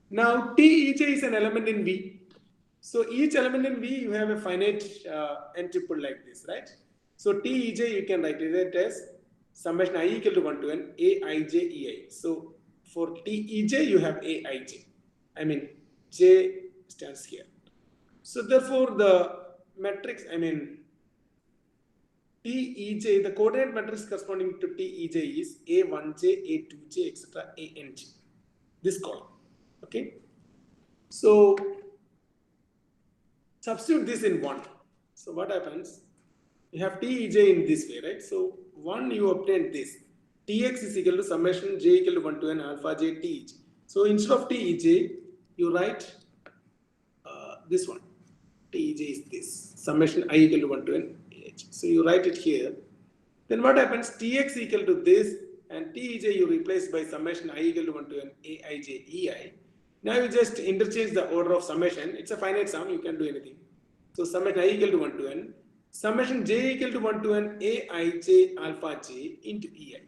Now Tej is an element in V. So each element in V, you have a finite n tuple like this, right? So Tej you can write it as summation I equal to 1 to n Aij Ei. So for Tej you have Aij. I mean J stands here. So therefore the matrix, I mean Tej, the coordinate matrix corresponding to Tej is A1j, A2j, etc. Anh. This column. Okay. So substitute this in 1. So what happens? You have Tej in this way, right? So 1 you obtain this. Tx is equal to summation j equal to 1 to n alpha j Tej. So instead of Tej, you write this one. Tej is this. Summation I equal to 1 to n. So you write it here. Then what happens? Tx equal to this and Tej you replace by summation I equal to 1 to n Aij Ei. Now you just interchange the order of summation. It's a finite sum, you can do anything. So summation I equal to 1 to n. Summation j equal to 1 to n Aij alpha j into Ei.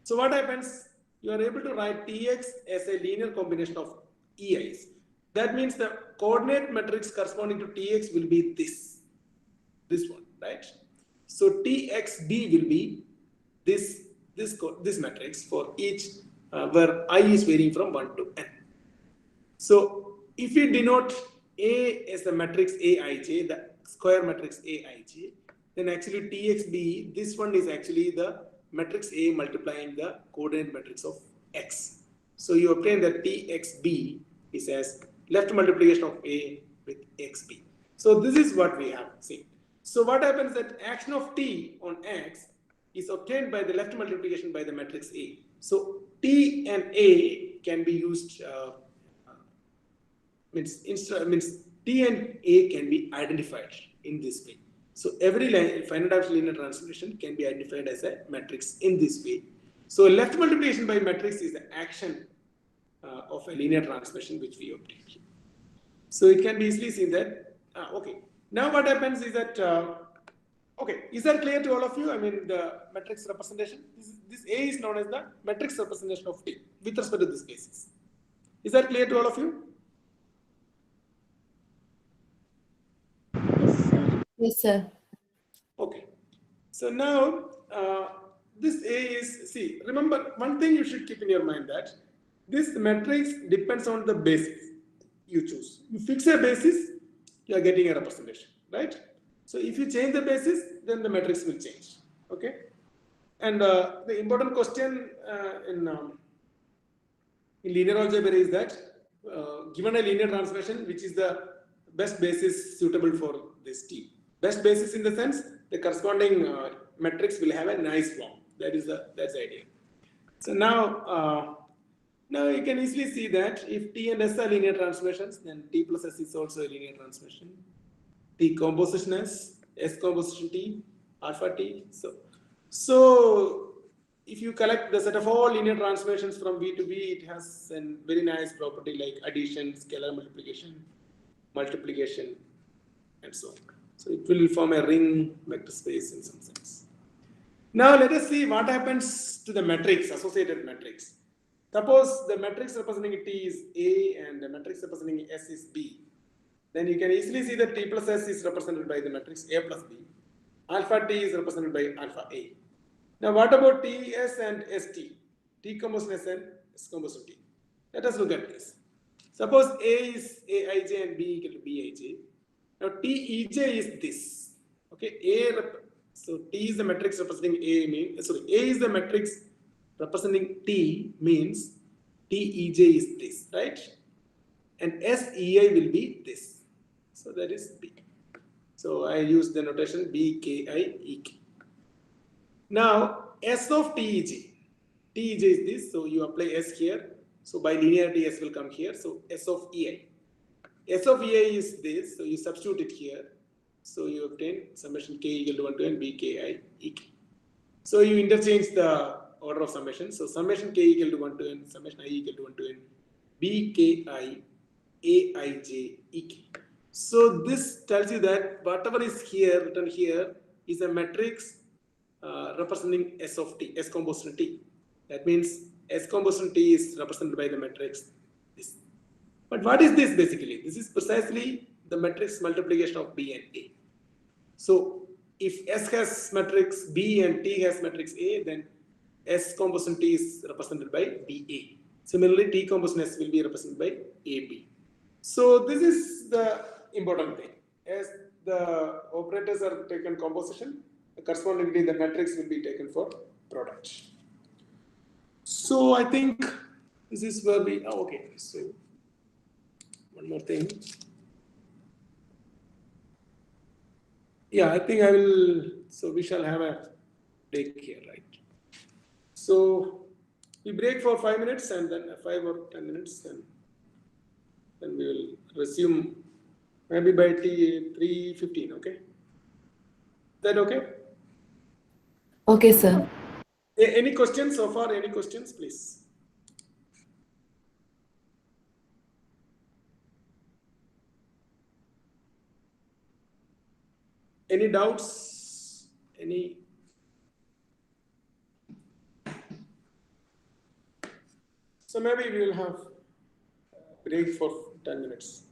So what happens? You are able to write Tx as a linear combination of Ei's. That means the coordinate matrix corresponding to Tx will be this one, right? So Txb will be this matrix for each where I is varying from 1 to n. So if we denote A as the matrix Aij, the square matrix Aij, then actually Txb, this one is actually the matrix A multiplying the coordinate matrix of X. So you obtain that Txb is as left multiplication of A with Xb. So this is what we have seen. So what happens that action of T on X is obtained by the left multiplication by the matrix A. So T and A can be used, means T and A can be identified in this way. So every finite dimensional linear transformation can be identified as a matrix in this way. So left multiplication by matrix is the action of a linear transformation which we obtain here. So it can be easily seen that, okay. Now what happens is that, okay, is that clear to all of you? I mean the matrix representation, this A is known as the matrix representation of T with respect to this basis. Is that clear to all of you? Yes, sir. Yes, sir. Okay. So now this A is, see, remember one thing you should keep in your mind that this matrix depends on the basis you choose. You fix a basis, you are getting a representation, right? So if you change the basis, then the matrix will change. Okay. And the important question in linear algebra is that given a linear transformation, which is the best basis suitable for this T. Best basis in the sense the corresponding matrix will have a nice form. That's the idea. So now now you can easily see that if T and S are linear transformations, then T plus S is also a linear transformation. T composition S composition T, alpha T. So if you collect the set of all linear transformations from V to V, it has a very nice property like addition, scalar multiplication, and so on. So it will form a ring vector space in some sense. Now let us see what happens to the matrix, associated matrix. Suppose the matrix representing T is A and the matrix representing S is B. Then you can easily see that T plus S is represented by the matrix A plus B. Alpha T is represented by alpha A. Now what about TS and ST? T composition S and S composition T. Let us look at this. Suppose A is Aij and B equal to Bij. Now Tej is this. Okay, so T is the matrix representing A is the matrix representing T means Tej is this, right? And SEI will be this. So that is B. So I use the notation BKIEK. Now S of Tej is this, so you apply S here. So by linearity S will come here. So S of EI. S of EI is this, so you substitute it here. So you obtain summation K equal to 1 to n BKIEK. So you interchange the order of summation. So summation K equal to 1 to n, summation I equal to 1 to n BKI AIJEK. So this tells you that whatever is here written here is a matrix representing S of T, S composition T. That means S composition T is represented by the matrix this. But what is this basically? This is precisely the matrix multiplication of B and A. So if S has matrix B and T has matrix A, then S composite T is represented by BA. Similarly, T composite S will be represented by AB. So this is the important thing. As the operators are taken composition, correspondingly the matrix will be taken for product. So I think this is where we, okay, so one more thing. Yeah, I think I will, so we shall have a break here, right? So we break for 5 minutes and then 5 or 10 minutes, then we will resume maybe by 3:15, okay? Is that okay? Okay, sir. Any questions so far? Any questions, please? Any doubts? Any? So maybe we will have a break for 10 minutes.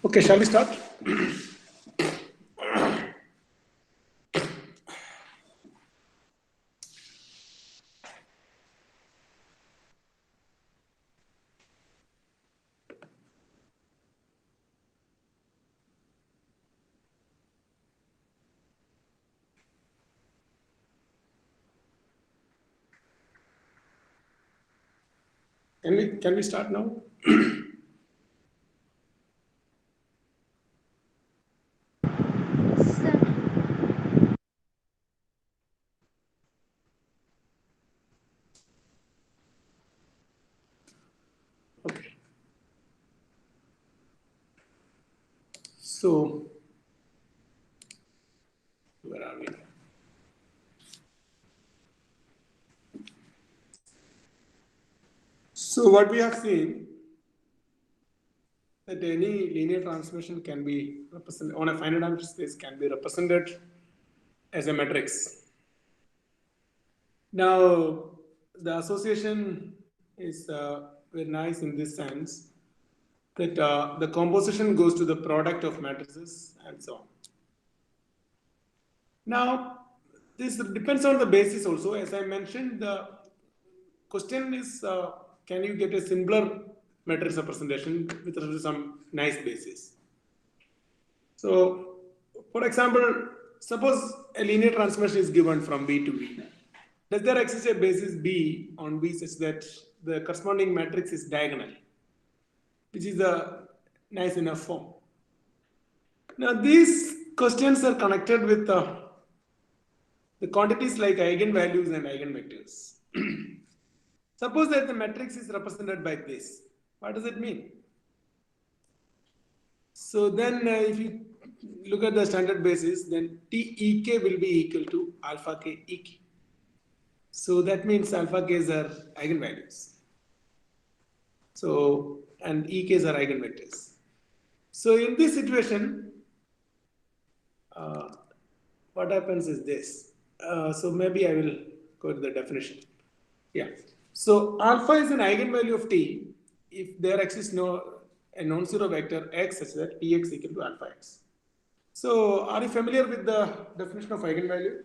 Okay, shall we start? Can we start now? Yes, sir. Okay. So, where are we now? So what we have seen that any linear transformation can be represented on a finite dimensional space can be represented as a matrix. Now, the association is very nice in this sense that the composition goes to the product of matrices and so on. Now, this depends on the basis also. As I mentioned, the question is, can you get a simpler matrix representation with respect to some nice basis? So, for example, suppose a linear transformation is given from V to V. Does there exist a basis B on V such that the corresponding matrix is diagonal, which is a nice enough form? Now, these questions are connected with the quantities like eigenvalues and eigenvectors. Suppose that the matrix is represented by this. What does it mean? So then if you look at the standard basis, then TEK will be equal to alpha K EK. So that means alpha K's are eigenvalues. So, and Eks are eigenvectors. So in this situation, what happens is this. So maybe I will go to the definition. Yeah. So alpha is an eigenvalue of t if there exists a non-zero vector x such that Px equal to alpha x. So are you familiar with the definition of eigenvalue?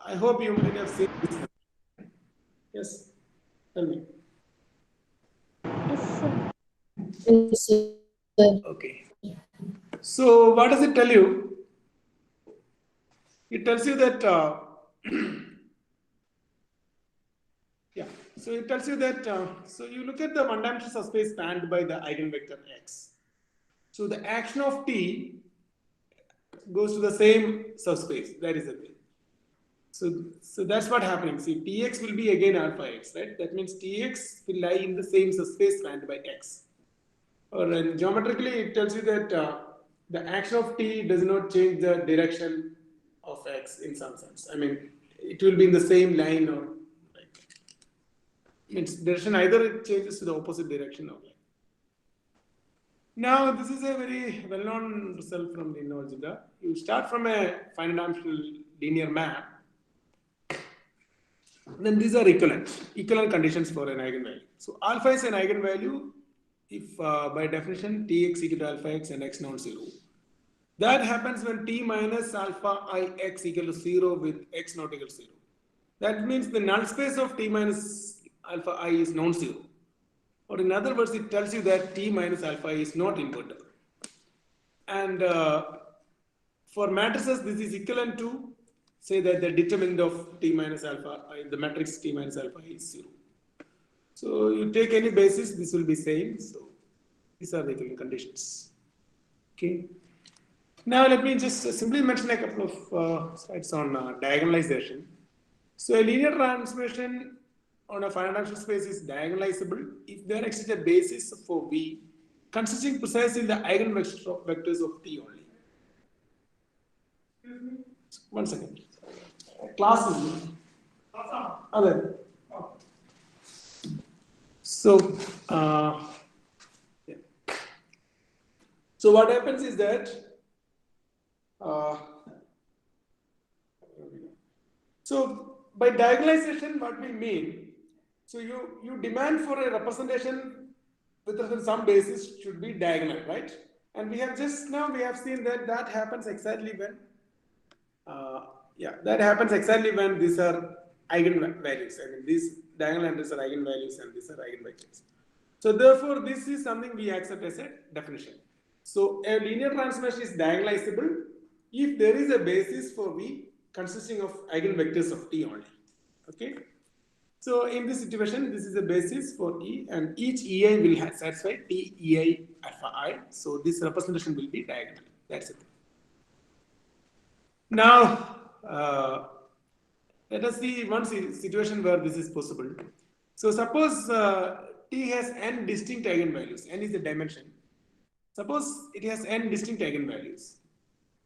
I hope you might have seen this. Yes, tell me. Yes, sir. Yes, sir. Okay. So what does it tell you? It tells you that yeah. So it tells you that so you look at the one-dimensional subspace spanned by the eigenvector x. So the action of t goes to the same subspace. That is the thing. So that's what happening. See, Tx will be again alpha x, right? That means Tx will lie in the same subspace spanned by x. Or geometrically, it tells you that the action of t does not change the direction of x in some sense. I mean, it will be in the same line or like means direction either it changes to the opposite direction or like. Now, this is a very well-known result from linear algebra. You start from a finite dimensional linear map. Then these are equivalent conditions for an eigenvalue. So alpha is an eigenvalue if by definition Tx equal to alpha x and x non-zero. That happens when t minus alpha I x equal to 0 with x not equal to 0. That means the null space of t minus alpha I is non-zero. Or in other words, it tells you that t minus alpha I is not invertible. And for matrices, this is equivalent to say that the determinant of t minus alpha I, the matrix t minus alpha I is 0. So you take any basis, this will be same. So these are the equivalent conditions. Okay. Now let me just simply mention a couple of slides on diagonalization. So a linear transformation on a finite dimensional space is diagonalizable if there exists a basis for V consisting precisely the eigenvectors of T only. One second. Class is other. So, yeah. So what happens is that so by diagonalization, what we mean, so you demand for a representation with some basis should be diagonal, right? And we have just now we have seen that happens exactly when that happens exactly when these are eigenvalues. I mean, these diagonal entries are eigenvalues and these are eigenvectors. So therefore, this is something we accept as a definition. So a linear transformation is diagonalizable if there is a basis for V consisting of eigenvectors of T only. Okay. So in this situation, this is a basis for E, and each EI will satisfy T EI alpha I. So this representation will be diagonal. That's it. Now, let us see one situation where this is possible. So suppose T has n distinct eigenvalues. N is the dimension. Suppose it has n distinct eigenvalues.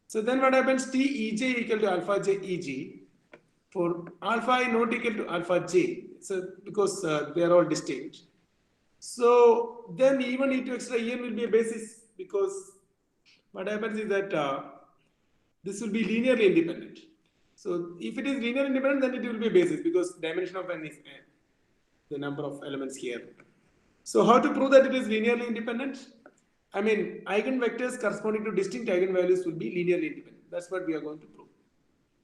So then what happens? T Ej equal to alpha j Eg for alpha I not equal to alpha j. So because they are all distinct. So then even E2 extra En will be a basis because what happens is that this will be linearly independent. So if it is linearly independent, then it will be a basis because dimension of n is n, the number of elements here. So how to prove that it is linearly independent? I mean, eigenvectors corresponding to distinct eigenvalues will be linearly independent. That's what we are going to prove.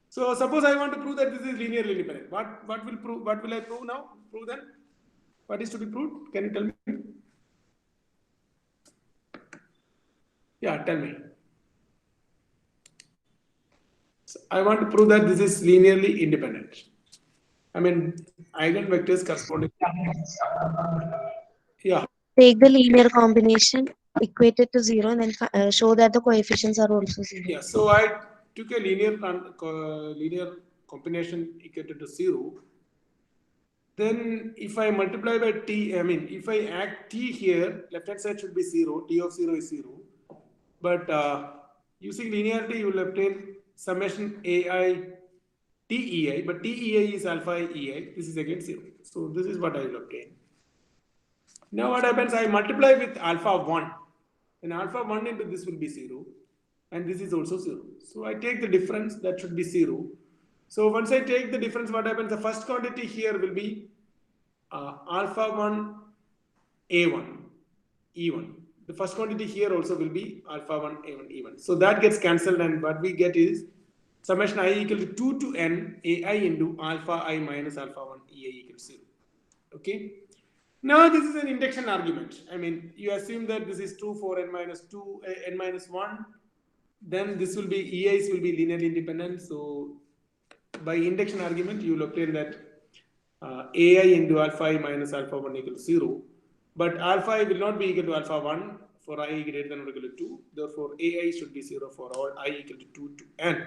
So suppose I want to prove that this is linearly independent. What will prove? What will I prove now? Prove then? What is to be proved? Can you tell me? Yeah, tell me. So I want to prove that this is linearly independent. I mean, eigenvectors corresponding. Yeah. Take the linear combination, equate it to 0, and then show that the coefficients are also 0. Yeah. So I took a linear combination equated to 0. Then if I multiply by t, I mean, if I add t here, left hand side should be 0, t of 0 is 0. But using linearity, you will obtain summation ai TEI, but TEI is alpha EI. This is again 0. So this is what I will obtain. Now what happens? I multiply with alpha 1. And alpha 1 into this will be 0. And this is also 0. So I take the difference, that should be 0. So once I take the difference, what happens? The first quantity here will be alpha 1 A1 E1. The first quantity here also will be alpha 1 A1 E1. So that gets cancelled, and what we get is summation I equal to 2 to n AI into alpha I minus alpha 1 EI equals 0. Okay. Now this is an induction argument. I mean, you assume that this is true for n minus 2, n minus 1. Then this will be EIs will be linearly independent. So by induction argument, you will obtain that AI into alpha I minus alpha 1 equals 0. But alpha I will not be equal to alpha 1 for I greater than or equal to 2. Therefore, AI should be 0 for all I equal to 2 to n.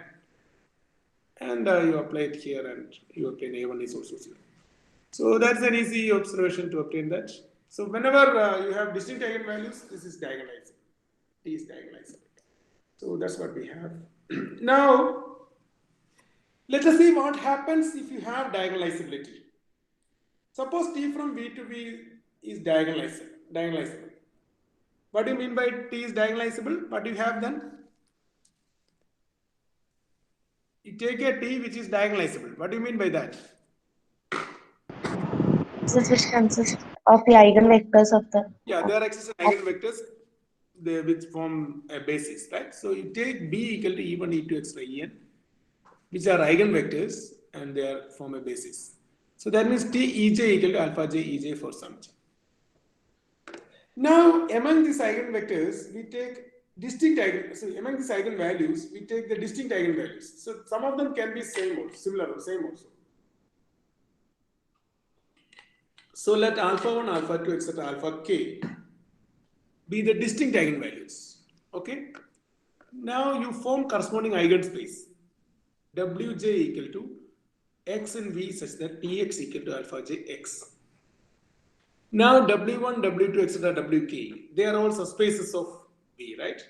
And you apply it here and you obtain A1 is also 0. So that's an easy observation to obtain that. So whenever you have distinct eigenvalues, this is diagonalizable. T is diagonalizable. So that's what we have. Now, let us see what happens if you have diagonalizability. Suppose T from V to V is diagonalizable. What do you mean by T is diagonalizable? What do you have then? You take a T which is diagonalizable. What do you mean by that? This which consists of the eigenvectors of the. Yeah, there exist eigenvectors which form a basis, right? So you take B equal to E1, E2, etc., En, which are eigenvectors, and they form a basis. So that means T Ej equal to alpha j Ej for some j. Now, among these eigenvectors, we take distinct among these eigenvalues, we take the distinct eigenvalues. So some of them can be same or similar or same also. So let alpha 1, alpha 2, etc., alpha k be the distinct eigenvalues. Okay. Now you form corresponding eigenspace. Wj equal to x in V such that Px equal to alpha j x. Now W1, W2, etc., Wk, they are all subspaces of V, right?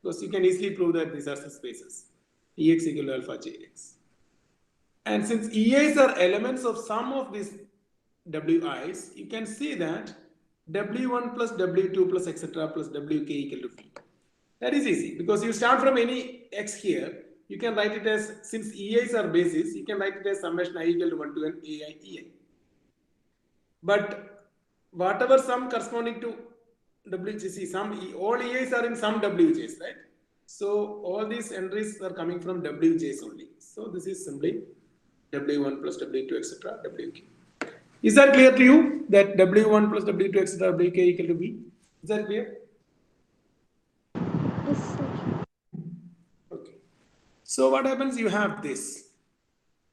Because you can easily prove that these are subspaces. Px equal to alpha j x. And since Eis are elements of some of these Wi's, you can see that W1 plus W2 plus etc. plus Wk equal to V. That is easy because you start from any x here. You can write it as, since Eis are bases, you can write it as summation I equal to 1 to n Ai Ei. But whatever sum corresponding to WGC, all Eis are in some Wj's, right? So all these entries are coming from Wj's only. So this is simply W1 plus W2 etc. Wk. Is that clear to you that W1 plus W2 etc. Wk equal to V? Is that clear? Yes, sir. Okay. So what happens? You have this.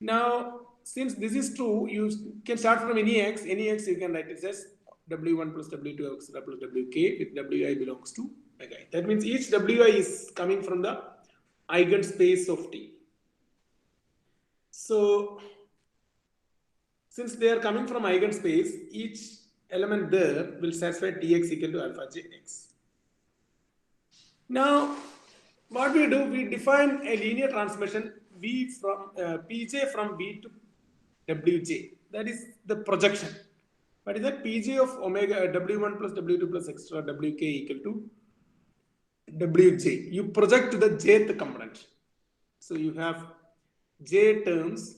Now, since this is true, you can start from any x you can write it as W1 plus W2 etc. plus Wk with Wi belongs to Wi. That means each Wi is coming from the eigenspace of T. So, since they are coming from eigenspace, each element there will satisfy Tx equal to alpha j x. Now, what we do, we define a linear transmission V from Pj from V to Wj. That is the projection. What is that? Pj of omega W1 plus W2 plus extra Wk equal to Wj. You project to the jth component. So you have j terms.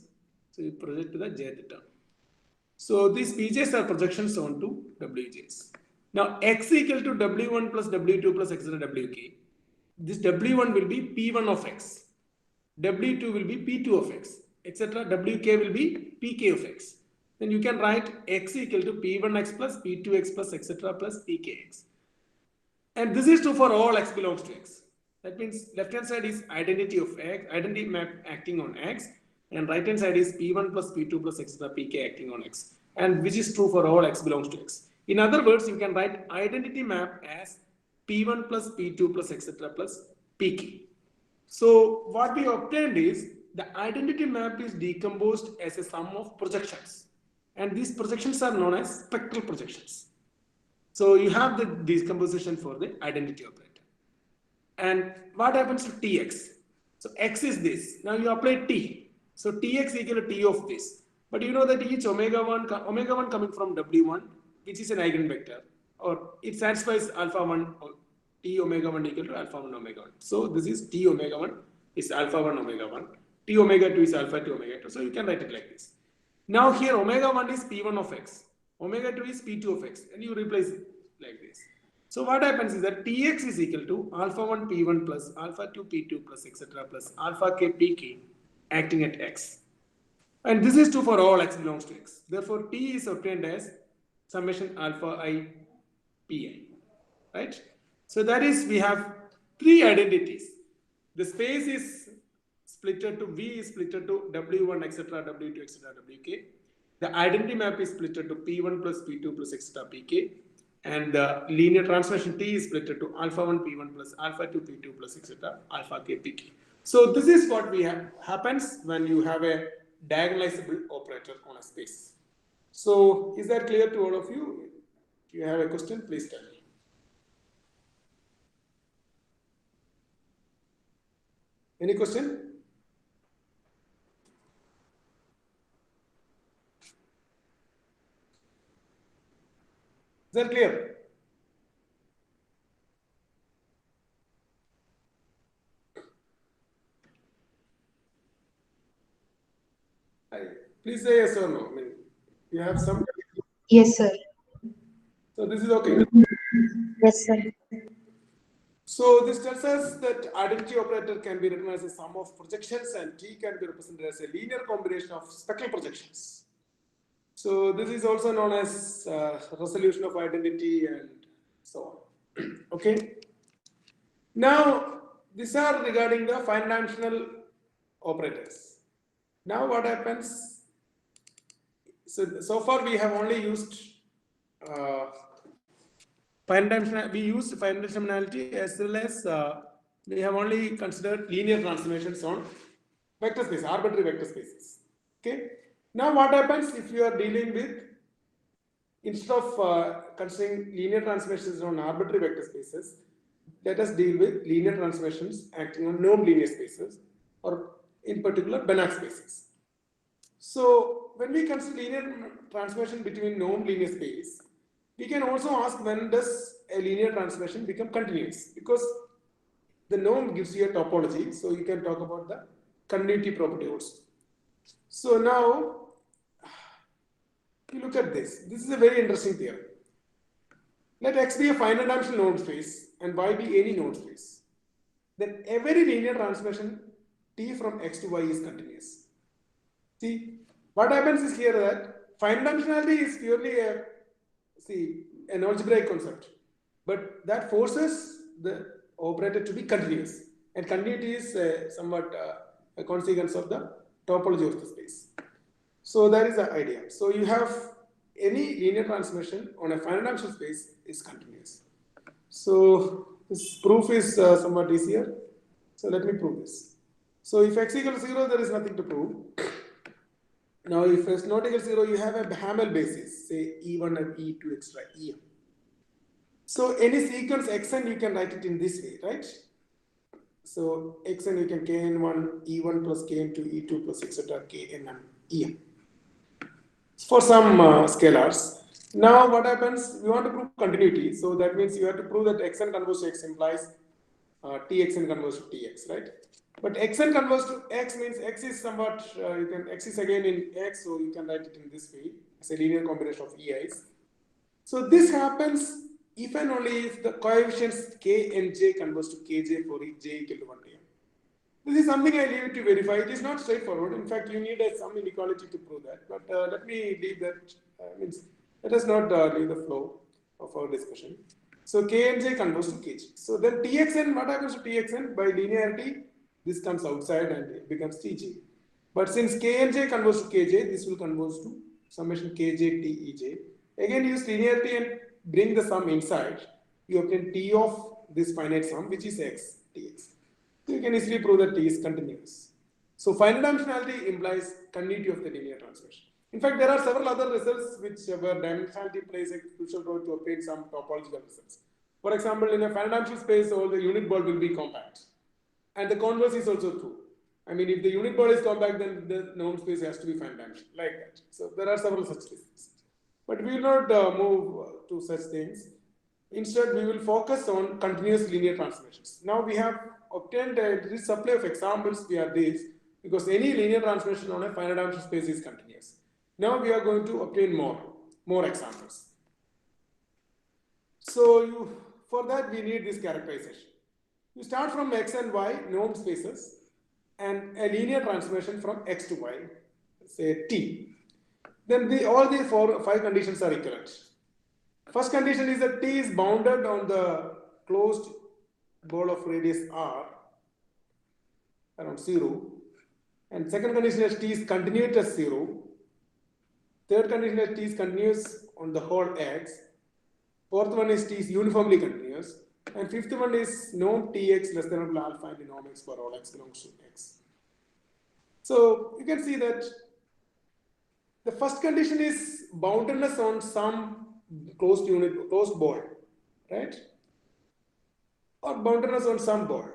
So you project to the jth term. So these Pj's are projections onto Wj's. Now x equal to W1 plus W2 plus etc. Wk. This W1 will be P1 of x. W2 will be P2 of x, etc. Wk will be Pk of x. Then you can write x equal to P1x plus P2x plus etc. plus Pkx. And this is true for all x belongs to x. That means left hand side is identity of x, identity map acting on x, and right hand side is P1 plus P2 plus etc. Pk acting on x, and which is true for all x belongs to x. In other words, you can write identity map as P1 plus P2 plus etc. plus Pk. So what we obtained is the identity map is decomposed as a sum of projections, and these projections are known as spectral projections. So you have the decomposition for the identity operator. And what happens to Tx? So x is this. Now you apply T. So Tx equal to T of this. But you know that each omega 1 coming from W1, which is an eigenvector, or it satisfies alpha 1 or T omega 1 equal to alpha 1 omega 1. So this is T omega 1 is alpha 1 omega 1. T omega 2 is alpha 2 omega 2. So you can write it like this. Now here omega 1 is P1 of x. Omega 2 is P2 of x. And you replace it like this. So what happens is that Tx is equal to alpha 1 P1 plus alpha 2 P2 plus etc. plus alpha k Pk acting at x. And this is true for all x belongs to x. Therefore, T is obtained as summation alpha I Pi. Right? So that is, we have three identities. The space is splitted to V is splitted to W1 etc. W2 etc. Wk. The identity map is splitted to P1 plus P2 plus etc. Pk. And the linear transformation T is splitted to alpha 1 P1 plus alpha 2 P2 plus etc. alpha k Pk. So this is what we have happens when you have a diagonalizable operator on a space. So is that clear to all of you? If you have a question, please tell me. Any question? Is that clear? Please say yes or no. I mean, you have some. Yes, sir. So this is okay. Yes, sir. So this tells us that identity operator can be written as a sum of projections and T can be represented as a linear combination of spectral projections. So this is also known as resolution of identity and so on. Okay. Now these are regarding the finite dimensional operators. Now what happens? So far we have only used finite dimensionality. We used finite dimensionality as well as we have only considered linear transformations on vector space, arbitrary vector spaces. Okay. Now what happens if you are dealing with, instead of considering linear transformations on arbitrary vector spaces, let us deal with linear transformations acting on non-linear spaces, or in particular Banach spaces. So when we consider linear transformation between non-linear space, we can also ask when does a linear transformation become continuous, because the norm gives you a topology, so you can talk about the continuity property also. So now you look at this. This is a very interesting theorem. Let X be a finite dimensional node space and Y be any node space. Then every linear transformation T from X to Y is continuous. See, what happens is here that finite dimensionality is purely an algebraic concept, but that forces the operator to be continuous, and continuity is somewhat a consequence of the topology of the space. So that is the idea. So you have any linear transformation on a finite dimensional space is continuous. So this proof is somewhat easier. So let me prove this. So if x equals 0, there is nothing to prove. Now, if x not equal to 0, you have a Hamel basis, say E1 and E2 extra En. So any sequence xn, you can write it in this way, right? So xn, you can kn1 E1 plus kn2 E2 plus etc. kn and En for some scalars. Now what happens? We want to prove continuity. So that means you have to prove that xn converges to x implies txn converges to tx, right? But xn converges to x means x is somewhat, x is again in x, so you can write it in this way. It's a linear combination of EIs. So this happens if and only if the coefficients k and j converge to kj for each j equal to 1 to m. This is something I leave it to verify. It is not straightforward. In fact, you need some inequality to prove that. But let me leave that. Let us not leave the flow of our discussion. So k and j converge to kj. So then txn, what happens to txn? By linearity, this comes outside and it becomes tj. But since k and j converge to kj, this will converge to summation kj tej. Again, use linearity and bring the sum inside. You obtain t of this finite sum, which is x tx. So you can easily prove that T is continuous. So finite dimensionality implies continuity of the linear transformation. In fact, there are several other results where dimensionality plays a crucial role to obtain some topological results. For example, in a finite dimensional space, all the unit ball will be compact. And the converse is also true. I mean, if the unit ball is compact, then the norm space has to be finite dimension, like that. So there are several such cases. But we will not move to such things. Instead, we will focus on continuous linear transformations. Now we have obtained a supply of examples via this, because any linear transformation on a finite dimension space is continuous. Now we are going to obtain more examples. So for that we need this characterization. You start from x and y norm spaces and a linear transformation from x to y, say t. Then all the 5 conditions are equivalent. First condition is that t is bounded on the closed ball of radius r around 0. And second condition is t is continuous at 0. Third condition is t is continuous on the whole x. Fourth one is t is uniformly continuous. And fifth one is norm tx less than or equal to alpha into norm x for all x belongs to x. So you can see that the first condition is boundedness on some closed ball, right? Or boundedness on some ball.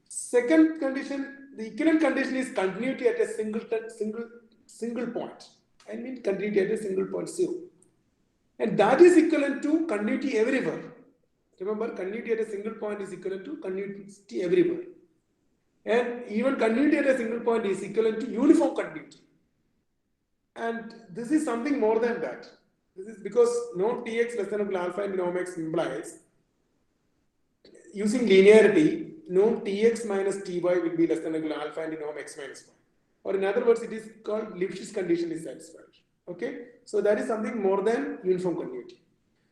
Second condition, the equivalent condition is continuity at a single point. I mean continuity at a single point 0. And that is equivalent to continuity everywhere. Remember, continuity at a single point is equivalent to continuity everywhere. And even continuity at a single point is equivalent to uniform continuity. And this is something more than that. This is because norm tx less than or equal to alpha into norm x implies, using linearity, norm tx minus ty will be less than or equal to alpha into norm x minus y. Or in other words, it is called Lipschitz condition is satisfied. Okay, so that is something more than uniform continuity.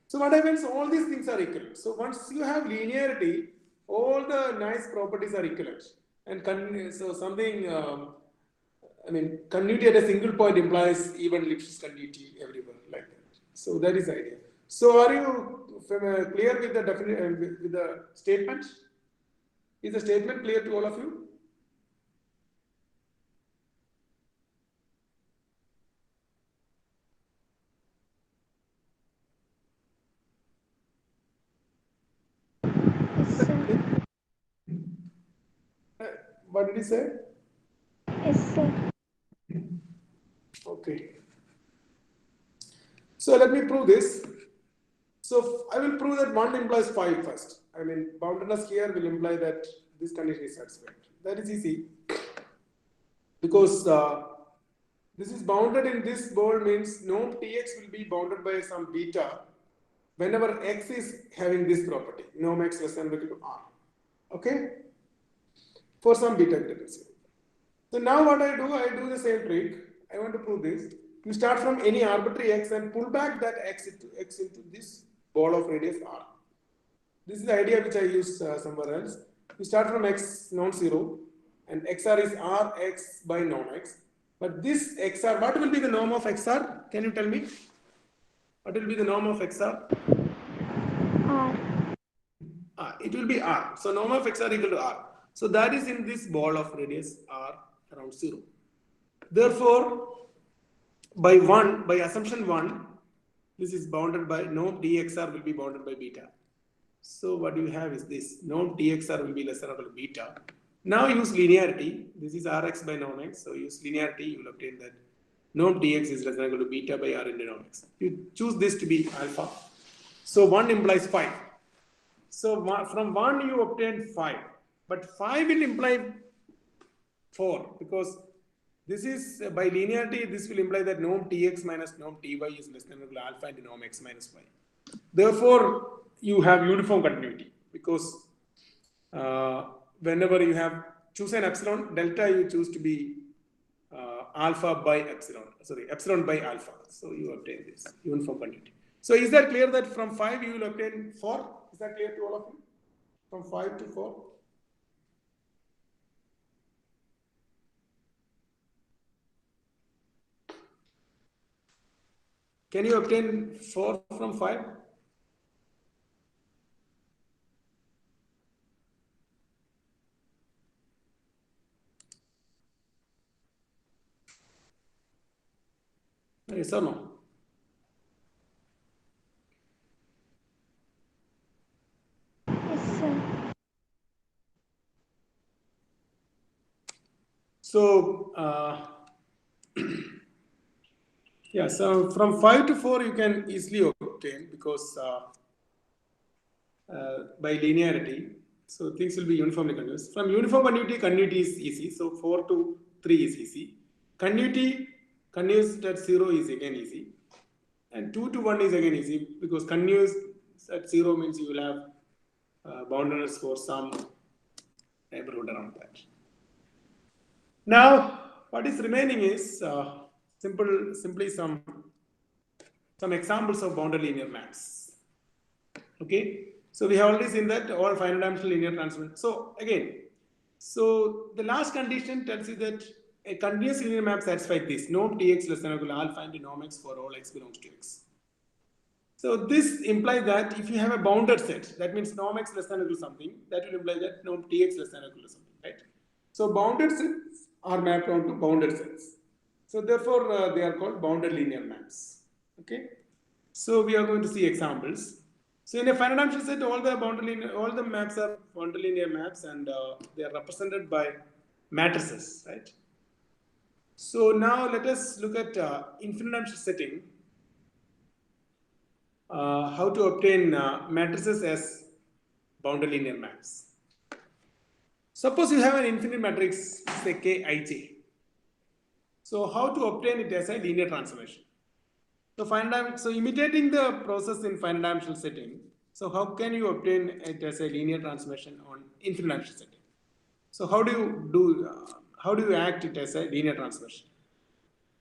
So what happens? All these things are equivalent. So once you have linearity, all the nice properties are equivalent. And so something, I mean, continuity at a single point implies even Lipschitz continuity everywhere, like that. So that is the idea. So are you clear with the with the statement? Is the statement clear to all of you? Yes, sir. What did he say? Yes, sir. Okay. So let me prove this. So I will prove that 1 implies 5 first. I mean, boundedness here will imply that this condition is satisfied. That is easy. Because this is bounded in this ball means norm tx will be bounded by some beta whenever x is having this property, norm x less than or equal to r. Okay? For some beta greater. So now what I do the same trick. I want to prove this. You start from any arbitrary x and pull back that x into this ball of radius r. This is the idea which I use somewhere else. You start from x non-zero and xr is rx by non-x. But this xr, what will be the norm of xr? Can you tell me? What will be the norm of xr? R. It will be r. So norm of xr equal to r. So that is in this ball of radius r around 0. Therefore, by assumption 1, this is bounded by norm dxr will be bounded by beta. So what you have is this norm dxr will be less than or equal to beta. Now use linearity. This is rx by norm x. So use linearity, you will obtain that norm dx is less than or equal to beta by r into norm x. You choose this to be alpha. So 1 implies 5. So from 1 you obtain 5. But 5 will imply 4 because this is by linearity, this will imply that norm tx minus norm ty is less than or equal to alpha into norm x minus y. Therefore, you have uniform continuity because whenever you have chosen epsilon, delta you choose to be alpha by epsilon, epsilon by alpha. So you obtain this uniform continuity. So is that clear that from 5 you will obtain 4? Is that clear to all of you? From 5 to 4? Can you obtain 4 from 5? Yes or no? Yes, sir. So, yeah, so from 5 to 4 you can easily obtain because by linearity, so things will be uniformly continuous. From uniform continuity is easy. So 4 to 3 is easy. Continuous at 0 is again easy. And 2 to 1 is again easy because continuous at 0 means you will have boundaries for some neighborhood around that. Now, what is remaining is simply some examples of boundary linear maps. Okay, so we have already seen that all finite dimensional linear transformation. So again, so the last condition tells you that a continuous linear map satisfies this: norm Tx less than or equal to alpha into norm x for all x belongs to x. So this implies that if you have a bounded set, that means norm x less than or equal to something, that will imply that norm Tx less than or equal to something, right? So bounded sets are mapped onto bounded sets. So therefore, they are called bounded linear maps. Okay. So we are going to see examples. So in a finite dimensional set, all the maps are bounded linear maps, and they are represented by matrices, right? So now let us look at infinite dimensional setting. How to obtain matrices as bounded linear maps. Suppose you have an infinite matrix, say Kij. So how to obtain it as a linear transformation? So imitating the process in finite dimensional setting. So how can you obtain it as a linear transformation on infinite dimensional setting? So how do you act it as a linear transformation?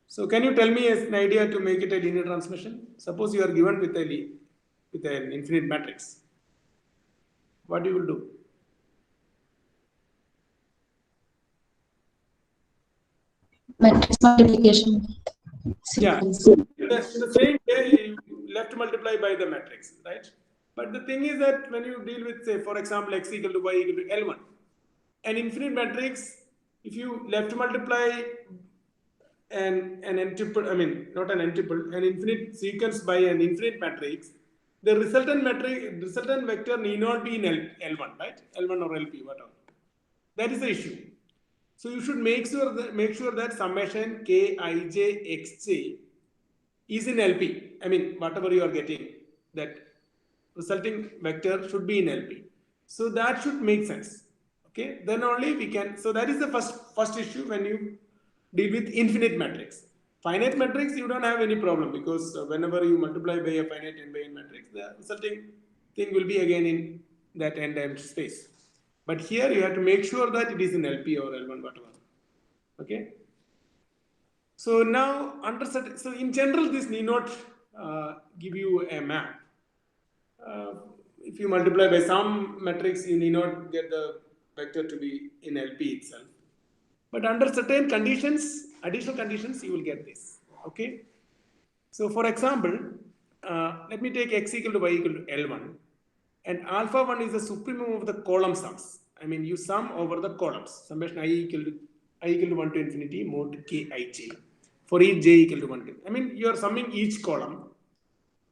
So can you tell me an idea to make it a linear transformation? Suppose you are given with an infinite matrix. What you will do? Matrix multiplication sequence. Yeah, the same way you left multiply by the matrix, right? But the thing is that when you deal with, say, for example, x equal to y equal to L1, an infinite matrix, if you left multiply an n-tuple, I mean, not an n-tuple, an infinite sequence by an infinite matrix, the resultant vector need not be in L1, right? L1 or LP, whatever. That is the issue. So you should make sure that summation Kij xj is in LP. I mean, whatever you are getting, that resulting vector should be in LP. So that should make sense. Okay, then only we can. So that is the first issue when you deal with infinite matrix. Finite matrix, you don't have any problem because whenever you multiply by a finite n by n matrix, the resulting thing will be again in that n-dimensional space. But here you have to make sure that it is in LP or L1, whatever. Okay. So now so in general, this need not give you a map. If you multiply by some matrix, you need not get the vector to be in LP itself. But under certain conditions, additional conditions, you will get this. Okay. So for example, let me take x equal to y equal to L1. And alpha 1 is the supremum of the column sums. I mean, you sum over the columns. Summation I equal to 1 to infinity mod Kij. For each j equal to 1 to. I mean, you are summing each column.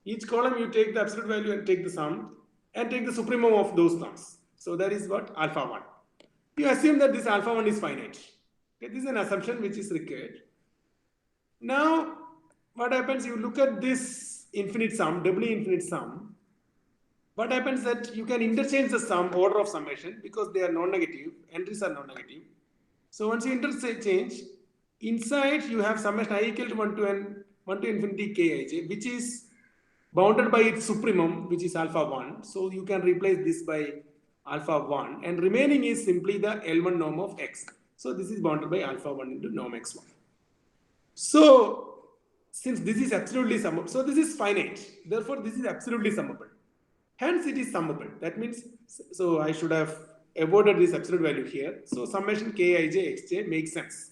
Each column you take the absolute value and take the sum and take the supremum of those sums. So that is what alpha 1. You assume that this alpha 1 is finite. Okay, this is an assumption which is required. Now, what happens? You look at this infinite sum, doubly infinite sum. What happens that you can interchange the sum order of summation because they are non-negative, entries are non-negative. So once you interchange, inside you have summation I equal to 1 to infinity Kij, which is bounded by its supremum, which is alpha 1. So you can replace this by alpha 1 and remaining is simply the L1 norm of x. So this is bounded by alpha 1 into norm x1. So since this is absolutely summable, so this is finite. Therefore, this is absolutely summable. Hence, it is summable. That means, so I should have avoided this absolute value here. So summation Kij xj makes sense.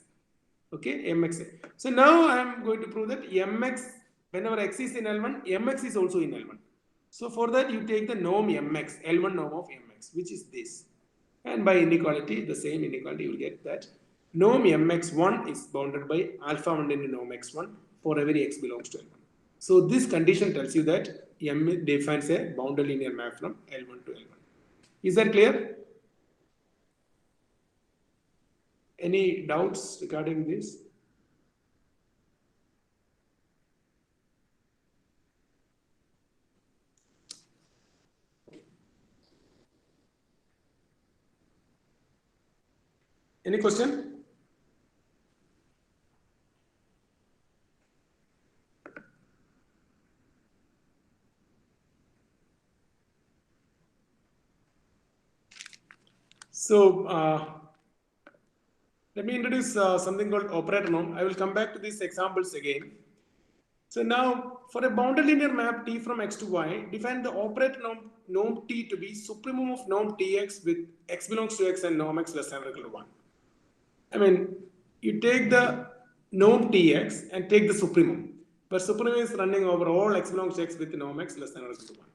Okay, mx. So now I am going to prove that mx, whenever x is in L1, mx is also in L1. So for that, you take the norm mx, L1 norm of mx, which is this. And by inequality, the same inequality, you will get that norm mx1 is bounded by alpha 1 into norm x1 for every x belongs to L1. So this condition tells you that M defines a bounded linear map from L1 to L1. Is that clear? Any doubts regarding this? Any question? So let me introduce something called operator norm. I will come back to these examples again. So now for a boundary linear map T from X to Y, define the operator norm T to be supremum of norm Tx with X belongs to X and norm X less than or equal to 1. I mean, you take the norm Tx and take the supremum, but supremum is running over all X belongs to X with norm X less than or equal to 1.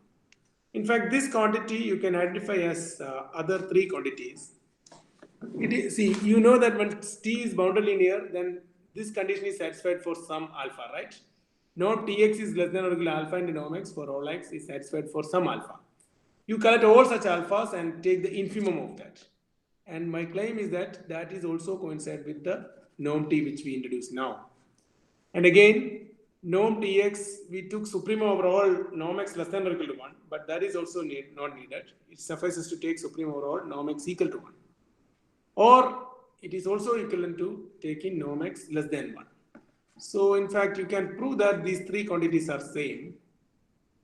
In fact, this quantity you can identify as other three quantities. See, you know that when T is boundary linear, then this condition is satisfied for some alpha, right? Norm Tx is less than or equal to alpha and norm X for all X is satisfied for some alpha. You collect all such alphas and take the infimum of that. And my claim is that that is also coincide with the norm T which we introduced now. And again, norm Tx, we took supremum over all norm X less than or equal to 1, but that is also not needed. It suffices to take supremum over all norm X equal to 1. Or it is also equivalent to taking norm X less than 1. So in fact, you can prove that these three quantities are same.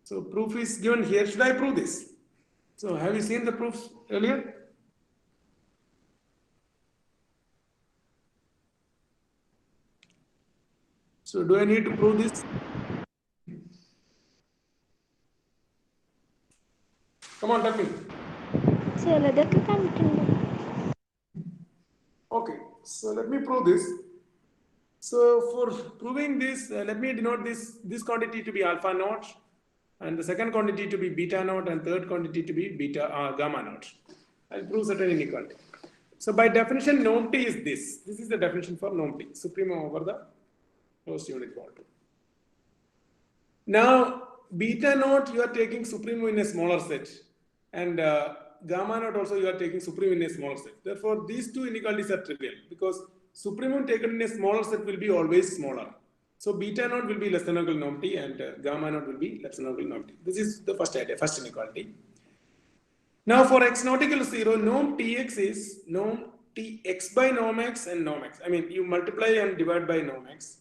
So proof is given here. Should I prove this? So have you seen the proofs earlier? So do I need to prove this? Come on, tell me. ചിലതൊക്കെ കണ്ടിട്ടുണ്ട്. Okay, so let me prove this. So for proving this, let me denote this quantity to be alpha naught, and the second quantity to be beta naught, and third quantity to be gamma naught. I'll prove certain inequality. So by definition, norm T is this. This is the definition for norm T, supremum over the closed unit volume. Now, beta naught, you are taking supremum in a smaller set, and gamma naught also you are taking supremum in a smaller set. Therefore, these two inequalities are trivial because supremum taken in a smaller set will be always smaller. So beta naught will be less than or equal to norm T, and gamma naught will be less than or equal to norm T. This is the first idea, first inequality. Now for x not equal to 0, norm Tx is norm Tx by norm X and norm X. I mean, you multiply and divide by norm X.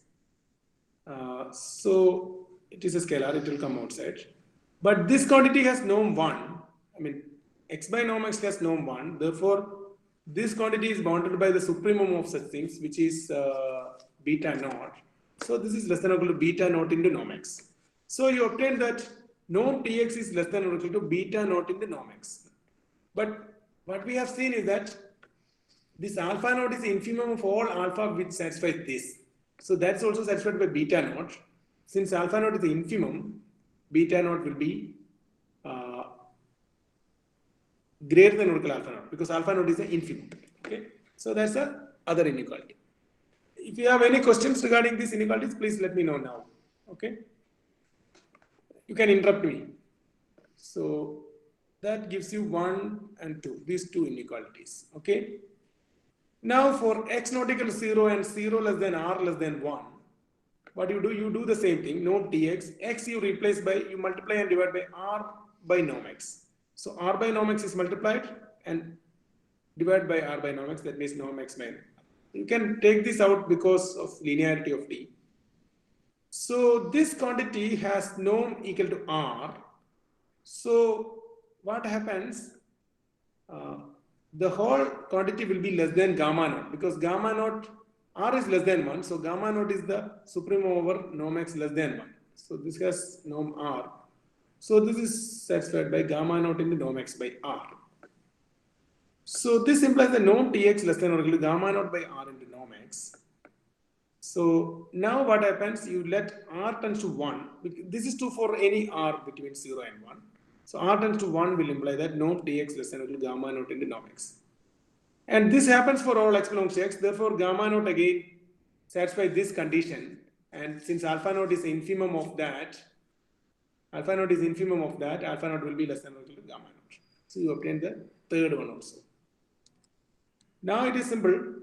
So it is a scalar, it will come outside. But this quantity has norm 1. I mean, x by norm X has norm 1. Therefore, this quantity is bounded by the supremum of such things, which is beta naught. So this is less than or equal to beta naught into norm X. So you obtain that norm Tx is less than or equal to beta naught into norm X. But what we have seen is that this alpha naught is the infimum of all alpha which satisfies this. So that's also satisfied by beta naught. Since alpha naught is the infimum, beta naught will be greater than or equal to alpha naught because alpha naught is the infimum. Okay, so that's the other inequality. If you have any questions regarding these inequalities, please let me know now. Okay, you can interrupt me. So that gives you 1 and 2, these two inequalities. Okay, now for x not equal to 0 and 0 less than r less than 1, what you do? You do the same thing. Norm Tx, x you replace by, you multiply and divide by r by norm X. So r by norm X is multiplied and divided by r by norm X. That means norm X by. You can take this out because of linearity of T. So this quantity has norm equal to r. So what happens? The whole quantity will be less than gamma naught because gamma naught, r is less than 1. So gamma naught is the supremum over norm X less than 1. So this has norm r. So this is satisfied by gamma naught into norm X by r. So this implies the norm Tx less than or equal to gamma naught by r into norm X. So now what happens? You let r tends to 1. This is true for any r between 0 and 1. So r tends to 1 will imply that norm Tx less than or equal to gamma naught into norm X. And this happens for all x belongs to X. Therefore, gamma naught again satisfies this condition. And since alpha naught is the infimum of that, alpha naught will be less than or equal to gamma naught. So you obtain the third one also. Now it is simple.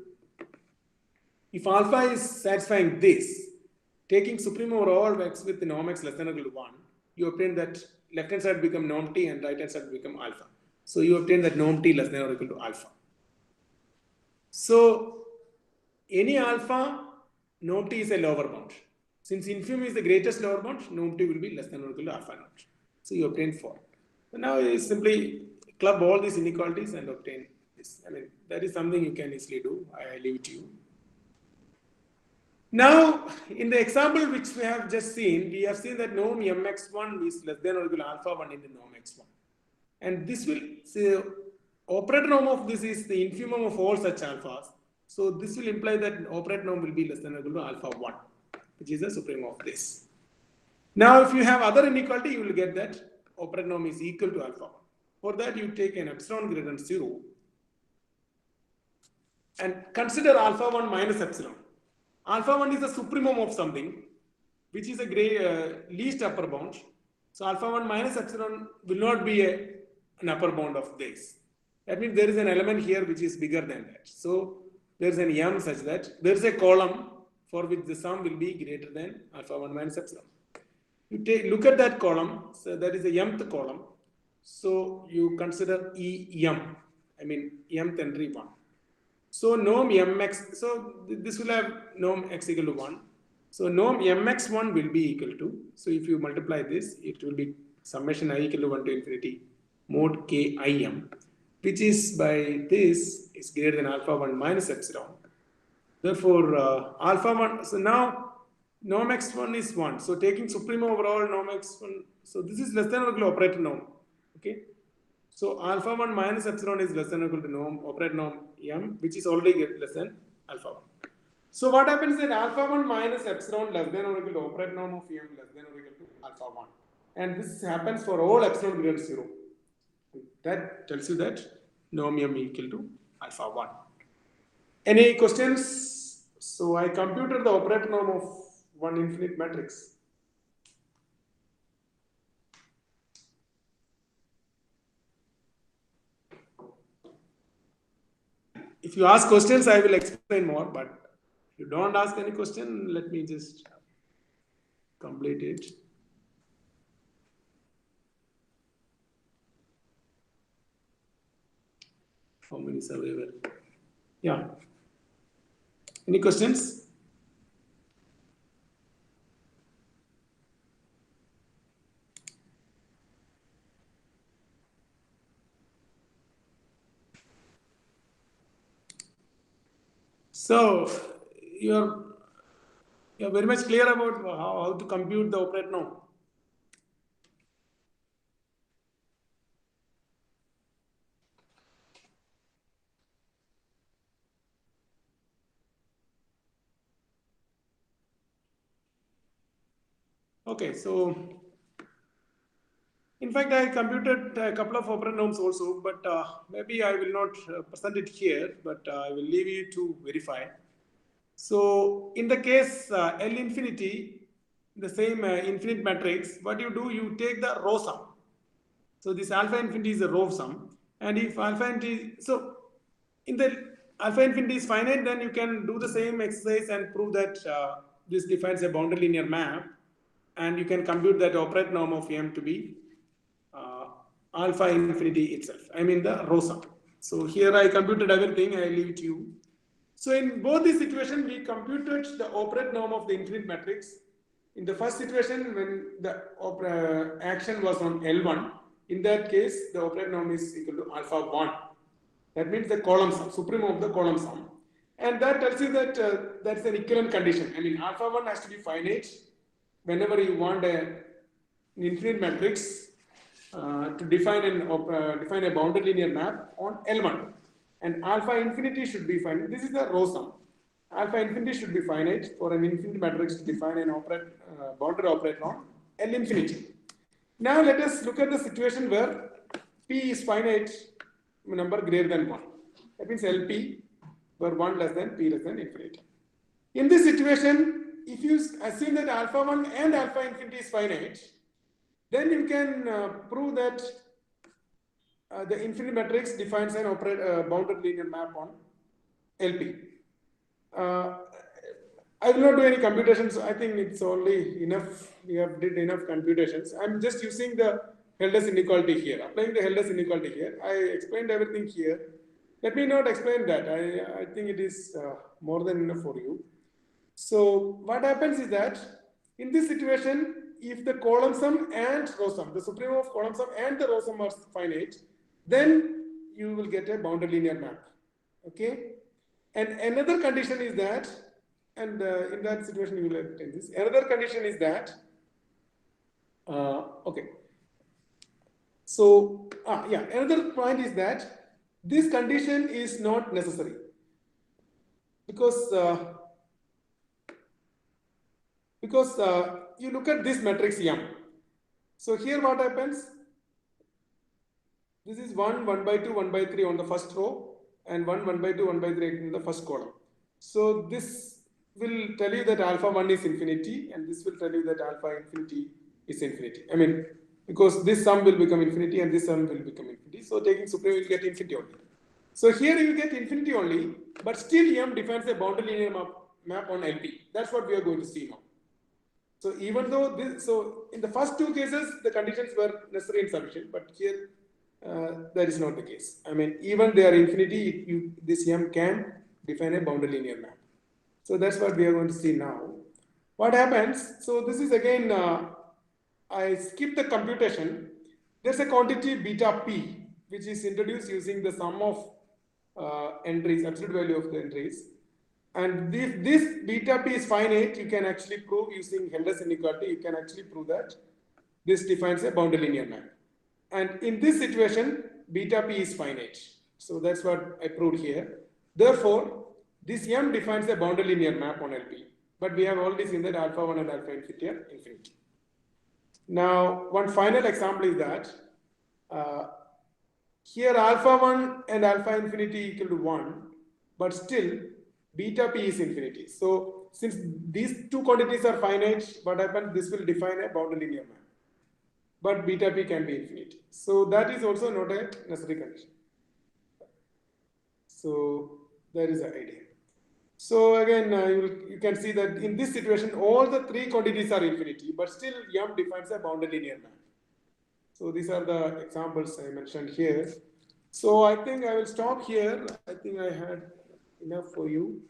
if alpha is satisfying this, taking supreme over all x with norm x less than or equal to 1, you obtain that left hand side become norm t and right hand side become alpha. So you obtain that norm t less than or equal to alpha. So any alpha, norm t is a lower bound. Since infimum is the greatest lower bound, norm t will be less than or equal to alpha naught. So you obtain 4. So now you simply club all these inequalities and obtain this. I mean, that is something you can easily do. I leave it to you. Now, in the example which we have just seen, we have seen that norm mx1 is less than or equal to alpha 1 into norm x1. And this will, say, operator norm of this is the infimum of all such alphas. So this will imply that operator norm will be less than or equal to alpha 1, which is the supreme of this. Now, if you have other inequality, you will get that operator norm is equal to alpha 1. For that, you take an epsilon greater than 0 and consider alpha 1 minus epsilon. Alpha 1 is the supremum of something, which is a least upper bound. So alpha 1 minus epsilon will not be an upper bound of this. That means there is an element here which is bigger than that. So there is an m such that there is a column for which the sum will be greater than alpha 1 minus epsilon. You look at that column, so that is the mth column. So you consider em, I mean mth entry 1. So norm mx, so this will have norm x equal to 1. So norm mx1 will be equal to, so if you multiply this, it will be summation I equal to 1 to infinity mod k im, which is by this is greater than alpha 1 minus epsilon. Therefore, alpha 1, so now norm x1 is 1. So taking supreme over all norm x1, so this is less than or equal to operator norm. Okay. So alpha 1 minus epsilon is less than or equal to norm, operator norm m, which is already less than alpha 1. So what happens is alpha 1 minus epsilon less than or equal to operator norm of m less than or equal to alpha 1. And this happens for all epsilon greater than 0. That tells you that norm m equal to alpha 1. Any questions? So I computed the operator norm of one infinite matrix. If you ask questions, I will explain more, but if you don't ask any question, let me just complete it. How many survivor? Yeah. Any questions? So you're very much clear about how to compute the operator norm. Okay, so in fact, I computed a couple of operator norms also, but maybe I will not present it here, but I will leave you to verify. So in the case L infinity, the same infinite matrix, what you do, you take the row sum. So this alpha infinity is a row sum. And if alpha infinity, so in the alpha infinity is finite, then you can do the same exercise and prove that this defines a boundary linear map. And you can compute that operator norm of M to be alpha infinity itself. I mean the row sum. So here I computed everything, I leave it to you. So in both these situations, we computed the operator norm of the infinite matrix. In the first situation, when the action was on L1, in that case, the operator norm is equal to alpha 1. That means the column sum, supremum of the column sum. And that tells you that that's an equivalent condition. I mean, alpha 1 has to be finite whenever you want an infinite matrix to define a boundary linear map on L1. And alpha infinity should be finite. This is the row sum. Alpha infinity should be finite for an infinite matrix to define an boundary operator on L infinity. Now let us look at the situation where P is finite number greater than 1. That means LP where 1 less than P less than infinity. In this situation, if you assume that alpha 1 and alpha infinity is finite, then you can prove that the infinite matrix defines an bounded linear map on LP. I will not do any computations. I think it's only enough. We have did enough computations. I'm just using the Helder's inequality here. Applying the Helder's inequality here. I explained everything here. Let me not explain that. I think it is more than enough for you. So what happens is that in this situation, if the column sum and row sum, the supremum of column sum and the row sum are finite, then you will get a bounded linear map. Okay. And another condition is that, and in that situation you will obtain this. Another condition is that, okay. So, yeah, another point is that this condition is not necessary because you look at this matrix M. So here what happens? This is 1, 1 by 2, 1 by 3 on the first row, and 1, 1 by 2, 1 by 3 in the first column. So this will tell you that alpha 1 is infinity, and this will tell you that alpha infinity is infinity. I mean, because this sum will become infinity and this sum will become infinity. So taking supreme will get infinity only. So here you get infinity only, but still M defines a bounded linear map on LP. That's what we are going to see now. So even though this, so in the first two cases, the conditions were necessary and sufficient, but here that is not the case. I mean, even they are infinity, this M can define a bounded linear map. So that's what we are going to see now. What happens? So this is again, I skip the computation. There's a quantity beta p, which is introduced using the sum of entries, absolute value of the entries. And if this beta p is finite, you can actually prove using Helder's inequality, you can actually prove that this defines a bounded linear map. And in this situation, beta p is finite. So that's what I proved here. Therefore, this M defines a bounded linear map on LP. But we have already seen that alpha 1 and alpha infinity are infinity. Now, one final example is that here alpha 1 and alpha infinity equal to 1, but still beta p is infinity. So since these two quantities are finite, what happens? This will define a bounded linear map. But beta p can be infinity. So that is also not a necessary condition. So that is the idea. So again, you can see that in this situation, all the three quantities are infinity, but still M defines a bounded linear map. So these are the examples I mentioned here. So I think I will stop here. I think I had enough for you.